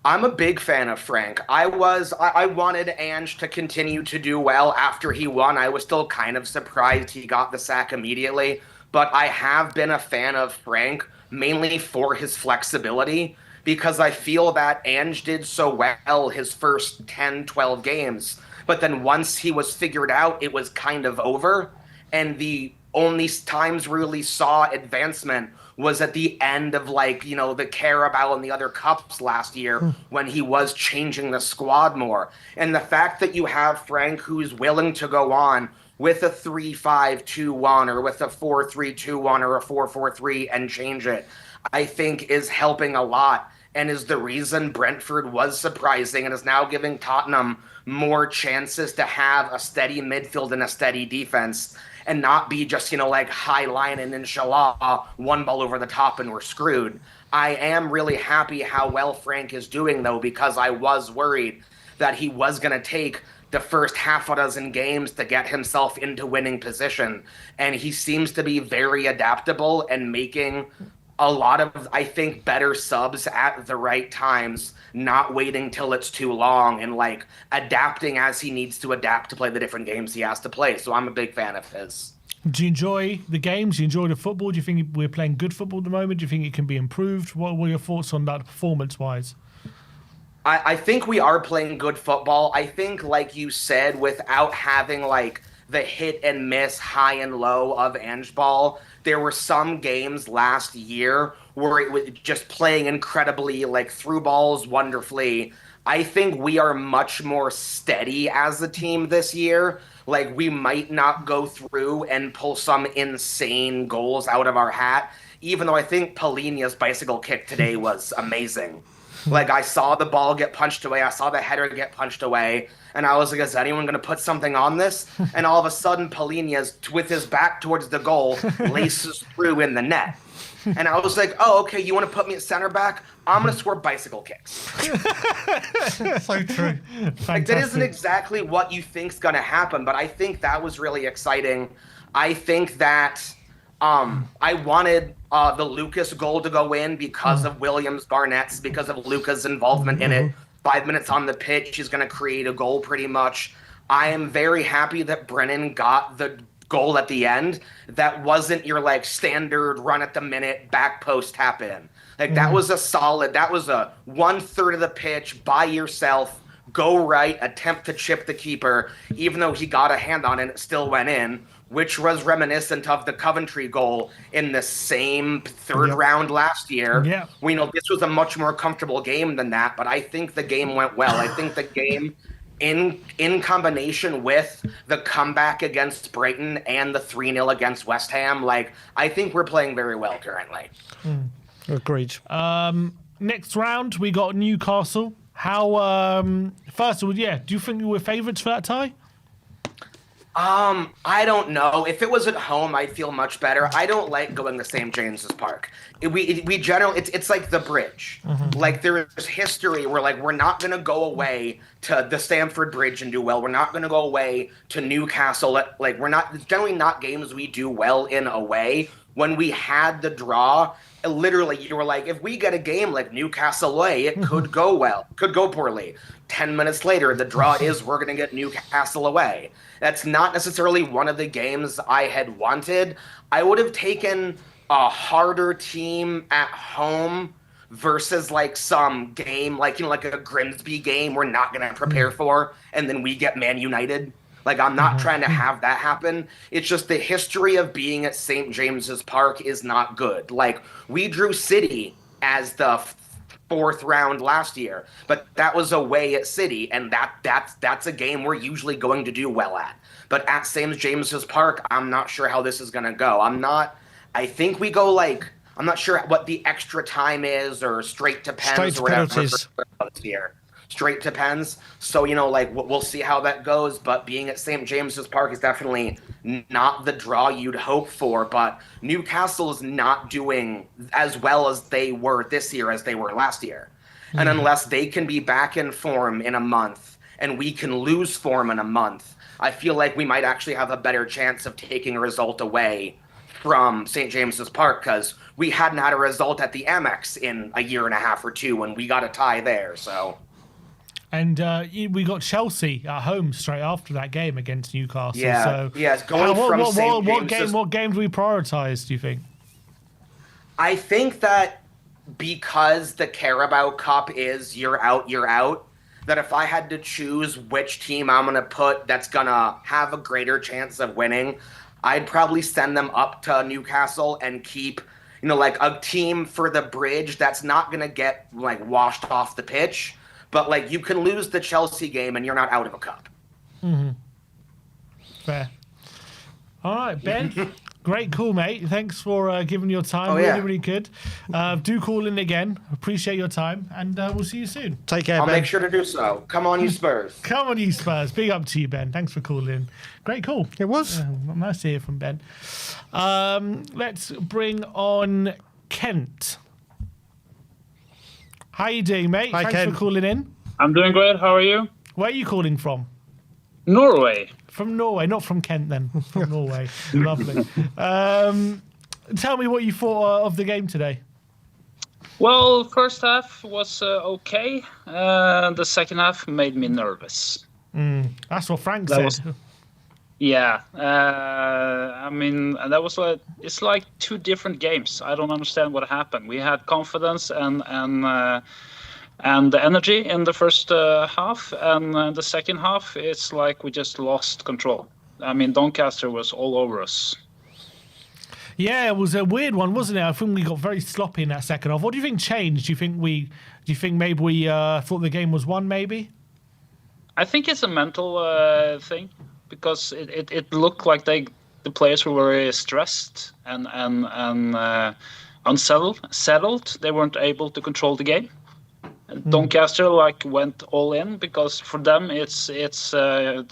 I'm a big fan of Frank. I wanted Ange to continue to do well after he won. I was still kind of surprised he got the sack immediately, but I have been a fan of Frank mainly for his flexibility, because I feel that Ange did so well his first 10, 12 games. But then once he was figured out, it was kind of over. And the only times we really saw advancement was at the end of, like, you know, the Carabao and the other cups last year, when he was changing the squad more. And the fact that you have Frank, who's willing to go on with a 3-5-2-1 or with a 4-3-2-1 or a 4-4-3 and change it, I think is helping a lot, and is the reason Brentford was surprising and is now giving Tottenham more chances to have a steady midfield and a steady defense, and not be just, you know, like high line and inshallah one ball over the top and we're screwed. I am really happy how well Frank is doing, though, because I was worried that he was going to take the first half a dozen games to get himself into winning position. And he seems to be very adaptable and making a lot of, I think, better subs at the right times, not waiting till it's too long, and like adapting as he needs to adapt to play the different games he has to play. So I'm a big fan of his. Do you enjoy the games? Do you enjoy the football? Do you think we're playing good football at the moment? Do you think it can be improved? What were your thoughts on that performance-wise? I think we are playing good football. I think, like you said, without having like the hit and miss, high and low of Ange ball, there were some games last year where it was just playing incredibly, like, through balls wonderfully. I think we are much more steady as a team this year. Like, we might not go through and pull some insane goals out of our hat, even though I think Palhinha's bicycle kick today was amazing. Like, I saw the ball get punched away, I saw the header get punched away, and I was like, is anyone going to put something on this? And all of a sudden, Palhinha's, with his back towards the goal, laces through in the net. And I was like, oh, okay, you want to put me at center back? I'm going to score bicycle kicks. So true. Like, that isn't exactly what you think's going to happen, but I think that was really exciting. I think that I wanted the Lucas goal to go in because of Williams Barnett's, because of Luca's involvement in it. 5 minutes on the pitch, he's going to create a goal pretty much. I am very happy that Brennan got the goal at the end. That wasn't your, like, standard run at the minute, back post tap in. Like, that was a solid, that was a 1/3 of the pitch by yourself, go right, attempt to chip the keeper, even though he got a hand on it, it still went in, which was reminiscent of the Coventry goal in the same third round last year. Yeah. We know this was a much more comfortable game than that, but I think the game went well. I think the game, in combination with the comeback against Brighton and the 3-0 against West Ham, like, I think we're playing very well currently. Agreed. Next round, we got Newcastle. How, first of all, do you think we were favourites for that tie? I don't know. If it was at home, I'd feel much better. I don't like going to St. James's Park. We generally, it's like the bridge. Like, there is history where, like, we're not going to go away to the Stamford Bridge and do well. We're not going to go away to Newcastle. Like, we're not, generally not games we do well in away. when we had the draw, literally you were like, if we get a game like Newcastle away, it could go well, could go poorly. 10 minutes later, the draw is we're going to get Newcastle away. That's not necessarily one of the games I had wanted. I would have taken a harder team at home versus like some game, like, you know, like a Grimsby game we're not going to prepare for, and then we get Man United. Like, I'm not trying to have that happen. It's just the history of being at St. James's Park is not good. Like, we drew City as the fourth round last year, but that was away at City, and that's a game we're usually going to do well at. But at St. James's Park, I'm not sure how this is going to go. I think we go like, I'm not sure what the extra time is, or straight to pens, Straight to or whatever penalties. this year. Straight to pens. So, you know, like, we'll see how that goes. But being at St. James's Park is definitely not the draw you'd hope for. But Newcastle is not doing as well as they were this year as they were last year. And unless they can be back in form in a month and we can lose form in a month, I feel like we might actually have a better chance of taking a result away from St. James's Park, because we hadn't had a result at the Amex in a year and a half or two when we got a tie there. So... And we got Chelsea at home straight after that game against Newcastle. Yeah, So yeah, it's going from St. James's. What game do we prioritise, do you think? I think that because the Carabao Cup is you're out, that if I had to choose which team I'm going to put that's going to have a greater chance of winning, I'd probably send them up to Newcastle and keep, you know, like a team for the bridge that's not going to get like washed off the pitch. But, like, you can lose the Chelsea game and you're not out of a cup. Fair. All right, Ben. Great call, mate. Thanks for giving your time. Yeah. Really, really good. Do call in again. Appreciate your time. And we'll see you soon. Take care, I'll Ben. make sure to do so. Come on, you Spurs. Come on, you Spurs. Big up to you, Ben. Thanks for calling in. Great call. It was. Nice to hear from Ben. Let's bring on Kent. How you doing, mate? Hi, Thanks Ken. for calling in. I'm doing great. How are you? Where are you calling from? Norway. From Norway, not from Kent then. From Norway. Lovely. Tell me what you thought of the game today. Well, first half was okay. The second half made me nervous. That's what Frank That said. was- Yeah. I mean, it's like two different games. I don't understand what happened. We had confidence and the energy in the first half, and the second half, it's like we just lost control. I mean, Doncaster was all over us. Yeah, it was a weird one, wasn't it? I think we got very sloppy in that second half. What do you think changed? Do you think maybe we thought the game was won? Maybe. I think it's a mental thing, because it looked like the players were very stressed and settled. They weren't able to control the game. Doncaster went all in, because for them it's the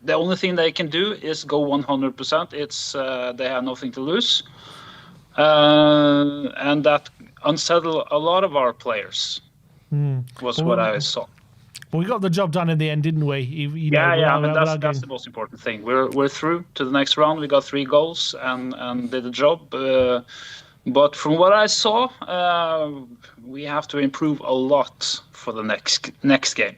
only thing they can do is go 100%. It's they have nothing to lose, and that unsettled a lot of our players. Was what I saw. Well, we got the job done in the end, didn't we? I mean, that's the most important thing. We're through to the next round. We got 3 goals and did the job. But from what I saw, we have to improve a lot for the next game.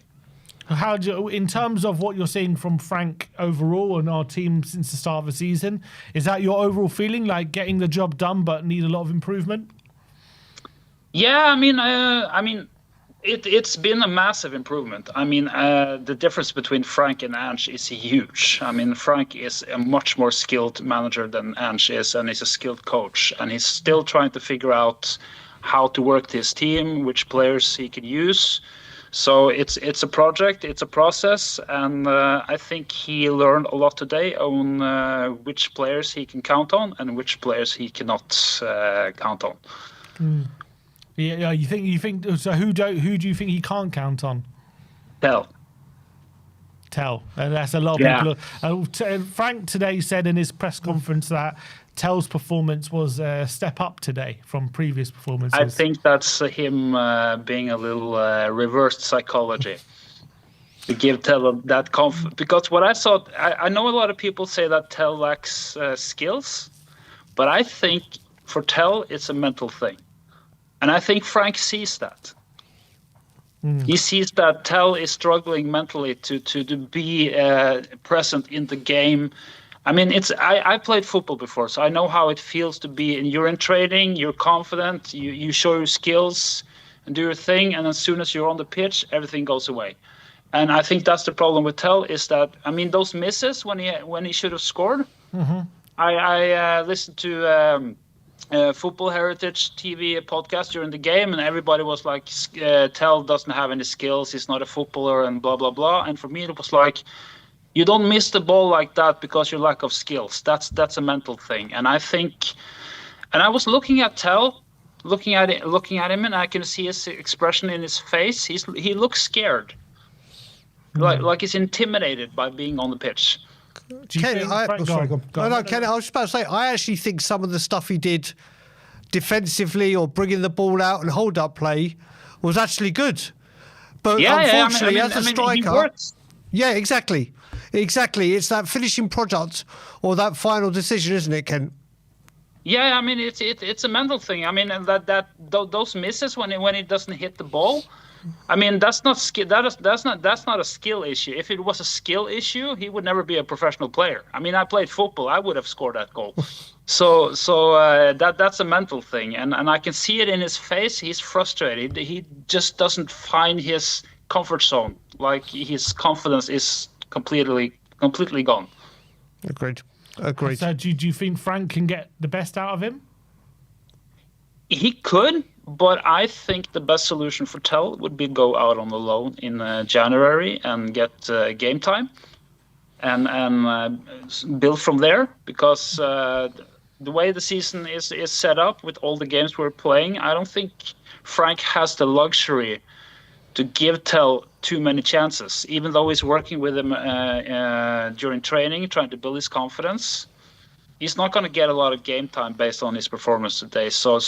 How do you, in terms of what you're seeing from Frank overall and our team since the start of the season, is that your overall feeling, like getting the job done but need a lot of improvement? Yeah, I mean, it's been a massive improvement. I mean, the difference between Frank and Ange is huge. I mean, Frank is a much more skilled manager than Ange is, and he's a skilled coach, and he's still trying to figure out how to work his team, which players he can use. So it's a project, it's a process, and I think he learned a lot today on which players he can count on and which players he cannot count on. Yeah, you think so? Who do you think he can't count on? Tell. That's a lot of people. Frank today said in his press conference that Tell's performance was a step up today from previous performances. I think that's him being a little reversed psychology. To give Tell that because what I saw, I know a lot of people say that Tell lacks skills, But I think for Tell, it's a mental thing. And I think Frank sees that. He sees that Tell is struggling mentally to be present in the game. I mean, I played football before, so I know how it feels to be. You're in training, you're confident, you show your skills and do your thing, and as soon as you're on the pitch, everything goes away. And I think that's the problem with Tell is that, I mean, those misses when he should have scored. I listened to Football Heritage TV podcast during the game, and everybody was like, Tell doesn't have any skills, he's not a footballer, and blah, blah, blah. And for me, it was like, you don't miss the ball like that because your lack of skills. That's a mental thing. And I think, and I was looking at Tell, looking at him, and I can see his expression in his face. He looks scared. Like he's intimidated by being on the pitch. Kenny, I was just about to say, I actually think some of the stuff he did defensively or bringing the ball out and hold-up play was actually good. But unfortunately, as a striker... Yeah, exactly. It's that finishing product or that final decision, isn't it, Ken? Yeah, I mean, it's a mental thing. I mean, those misses when it doesn't hit the ball... I mean, that's not a skill issue. If it was a skill issue, he would never be a professional player. I mean, I played football. I would have scored that goal. So that's a mental thing, and I can see it in his face. He's frustrated. He just doesn't find his comfort zone. Like his confidence is completely gone. Agreed. So do you think Frank can get the best out of him? He could. But I think the best solution for Tell would be go out on the loan in January and get game time and build from there. Because the way the season is set up with all the games we're playing, I don't think Frank has the luxury to give Tell too many chances. Even though he's working with him during training, trying to build his confidence, he's not going to get a lot of game time based on his performance today. So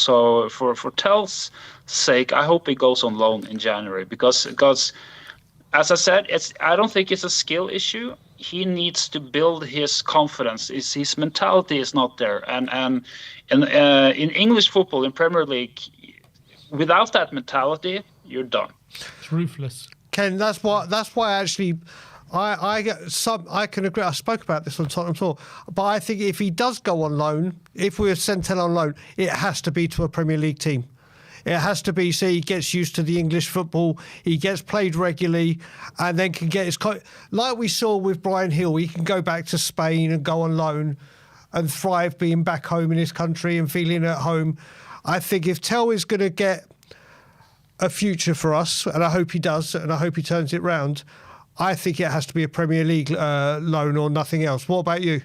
for Tell's sake, I hope he goes on loan in January because as I said, I don't think it's a skill issue. He needs to build his confidence. His mentality is not there. And in English football, in Premier League, without that mentality, you're done. It's ruthless. Ken, that's why actually... I can agree. I spoke about this on Tottenham Talk, but I think if he does go on loan, if we're sent on loan, it has to be to a Premier League team. It has to be so he gets used to the English football, he gets played regularly, and then can get his... Like we saw with Brian Hill, he can go back to Spain and go on loan and thrive being back home in his country and feeling at home. I think if Tell is going to get a future for us, and I hope he does, and I hope he turns it round, I think it has to be a Premier League loan or nothing else. What about you?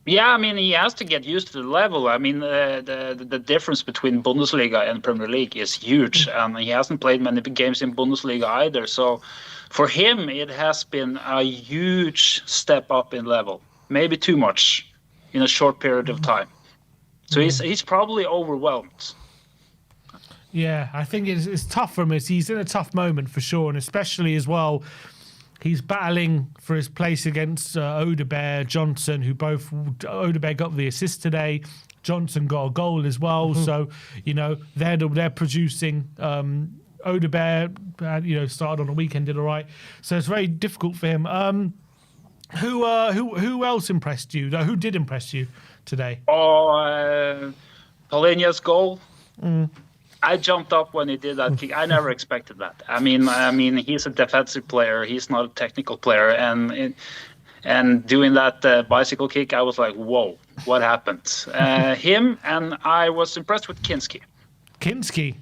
Yeah, I mean, he has to get used to the level. I mean, the difference between Bundesliga and Premier League is huge, and he hasn't played many games in Bundesliga either. So for him, it has been a huge step up in level, maybe too much in a short period of time. So he's probably overwhelmed. Yeah, I think it's tough for him. He's in a tough moment for sure, and especially as well, he's battling for his place against Odegaard, Johnson, who both... Odegaard got the assist today, Johnson got a goal as well. So, they're producing. Odegaard, started on the weekend, did all right. So it's very difficult for him. Who else impressed you? Who did impress you today? Paulinho's goal. I jumped up when he did that kick. I never expected that. I mean, he's a defensive player. He's not a technical player, and doing that bicycle kick, I was like, "Whoa, what happened?" Him, and I was impressed with Kinski. Kinski.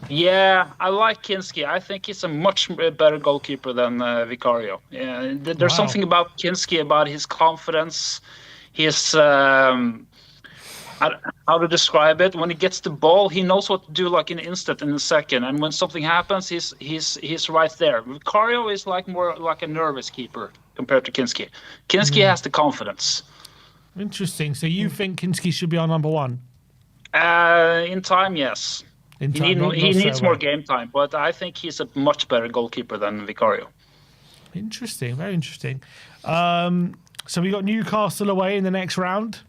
Yeah, I like Kinski. I think he's a much better goalkeeper than Vicario. Yeah, there's something about Kinski, about his confidence, his how to describe it. When he gets the ball, he knows what to do like in an instant, in a second. And when something happens, he's right there. Vicario is more like a nervous keeper compared to Kinski. Kinski has the confidence. Interesting. So you think Kinski should be our number one? In time, yes. He needs more game time, but I think he's a much better goalkeeper than Vicario. Interesting. Very interesting. So we got Newcastle away in the next round.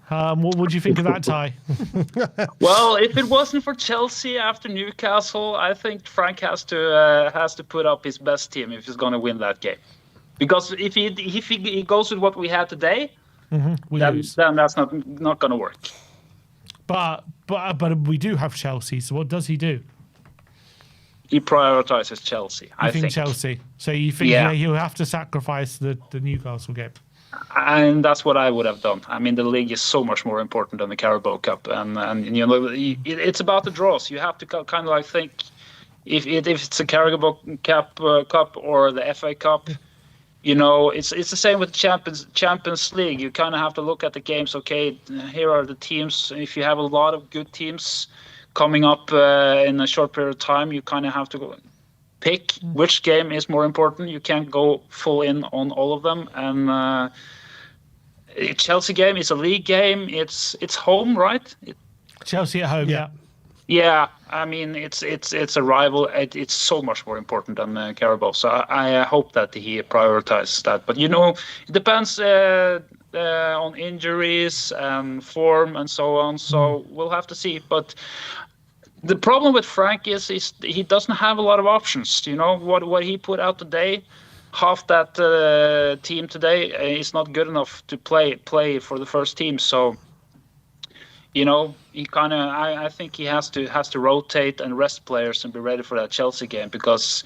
What would you think of that, Ty? Well, if it wasn't for Chelsea after Newcastle, I think Frank has to put up his best team if he's going to win that game. Because if he goes with what we had today, then that's not going to work. But we do have Chelsea. So what does he do? He prioritizes Chelsea. I think Chelsea. So you think he'll have to sacrifice the Newcastle game? And that's what I would have done. I mean, the league is so much more important than the Carabao Cup, and it's about the draws. You have to kind of like think if it's a Carabao Cup or the FA Cup. It's the same with the Champions League. You kind of have to look at the games. Okay, here are the teams. If you have a lot of good teams coming up in a short period of time, you kind of have to pick which game is more important. You can't go full in on all of them. And Chelsea game is a league game. It's home, right? Chelsea at home, yeah. Yeah, I mean it's a rival. It's so much more important than Carabao. So I hope that he prioritizes that. But it depends on injuries and form and so on. So we'll have to see. But the problem with Frank is he doesn't have a lot of options. What he put out today, half that team today is not good enough to play for the first team. So. He kind of. I think he has to rotate and rest players and be ready for that Chelsea game, because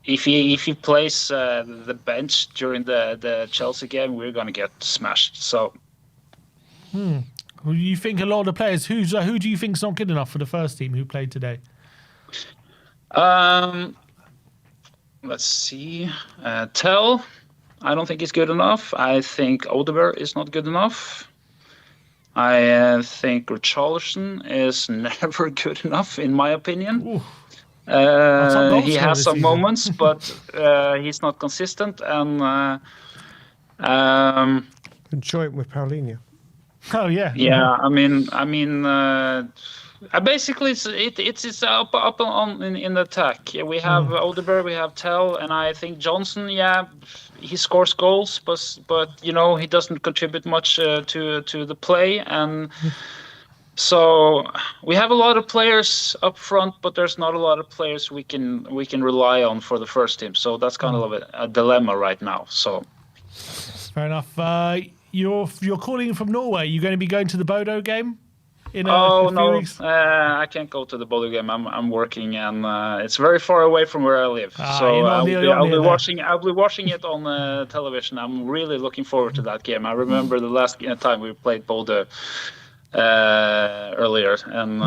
if he plays the bench during the Chelsea game, we're gonna get smashed. So. Well, you think a lot of the players? Who do you think's not good enough for the first team who played today? Let's see. Tell, I don't think he's good enough. I think Odegaard is not good enough. I think Richarlison is never good enough, in my opinion. He has some moments, but he's not consistent. And joint with Paulinho. Oh yeah. Yeah, I mean, basically it's up on in the attack. Yeah, we have Odegaard, we have Tell, and I think Johnson. Yeah, he scores goals, but he doesn't contribute much to the play, and so we have a lot of players up front, but there's not a lot of players we can rely on for the first team. So that's kind of a dilemma right now. So fair enough. You're calling from Norway. You're going to be going to the Bodo game? No, I can't go to the Bodo game. I'm working, and it's very far away from where I live. So I'll be watching it on television. I'm really looking forward to that game. I remember the last time we played Bodo earlier, and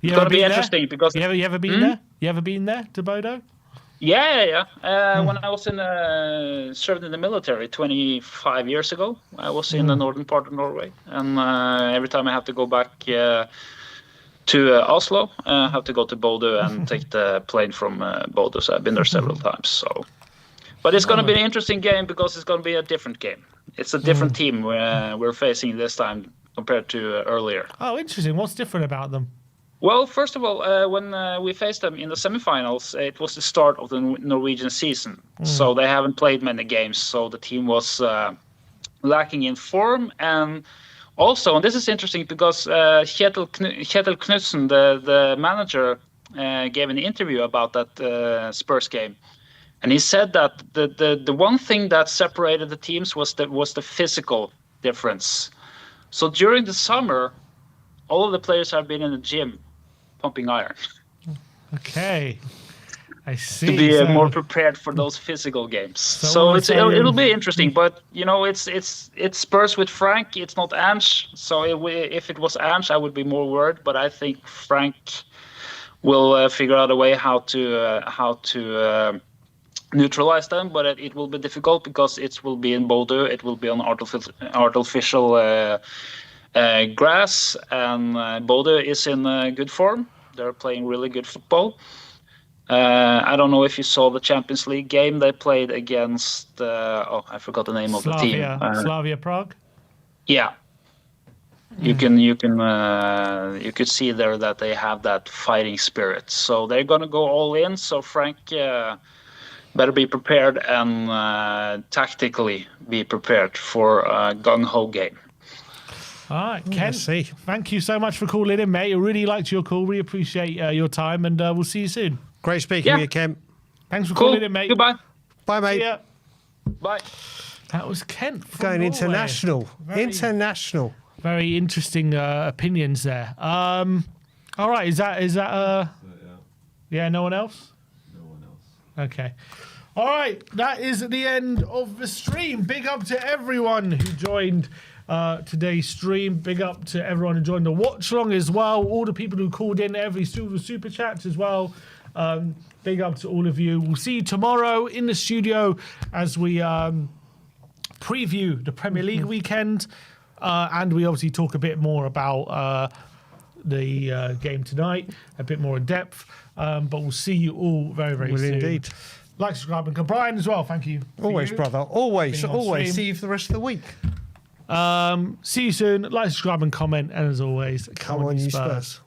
it's going to be interesting because you ever been there? You ever been there to Bodo? Yeah. When I was served in the military 25 years ago, I was in the northern part of Norway, and every time I have to go back to Oslo, I have to go to Bodø and take the plane from Bodø. So I've been there several times. So, but it's going to be an interesting game because it's going to be a different game. It's a different team we're facing this time compared to earlier. Oh, interesting. What's different about them? Well, first of all, when we faced them in the semifinals, it was the start of the Norwegian season. So they haven't played many games. So the team was lacking in form. And also, and this is interesting because Kjetil Knutsen, the manager, gave an interview about that Spurs game. And he said that the one thing that separated the teams was the physical difference. So during the summer, all of the players have been in the gym pumping iron. Okay, I see. To be more prepared for those physical games. So it'll be interesting. But it's Spurs with Frank. It's not Ange. So if it was Ange, I would be more worried. But I think Frank will figure out a way how to neutralize them. But it will be difficult because it will be in Bodø. It will be on artificial grass, and Bodø is in good form. They're playing really good football. I don't know if you saw the Champions League game they played against. I forgot the name of the team. Slavia Prague. Yeah, you could see there that they have that fighting spirit. So they're gonna go all in. So Frank better be prepared and tactically be prepared for a gung ho game. All right, Ken. Let's see. Thank you so much for calling in, mate. I really liked your call. We appreciate your time, and we'll see you soon. Great speaking with you, Kent. Thanks for Cool. calling in, mate. Goodbye. Bye, mate. See ya. Bye. That was Kent from Going Norway. international. Very- International. Very interesting opinions there. All right, is that yeah, no one else? No one else. Okay. All right, that is the end of the stream. Big up to everyone who joined today's stream. Big up to everyone who joined the watch long as well. All the people who called in, every super chats as well. Big up to all of you. We'll see you tomorrow in the studio as we preview the Premier League weekend. And we obviously talk a bit more about the game tonight, a bit more in depth. But we'll see you all very, very soon. Indeed. Like, subscribe, and Brian as well. Thank you. for Always, you brother. Always, being on always. stream. See you for the rest of the week. See you soon. Like, subscribe, and comment. And as always, Come on, you Spurs.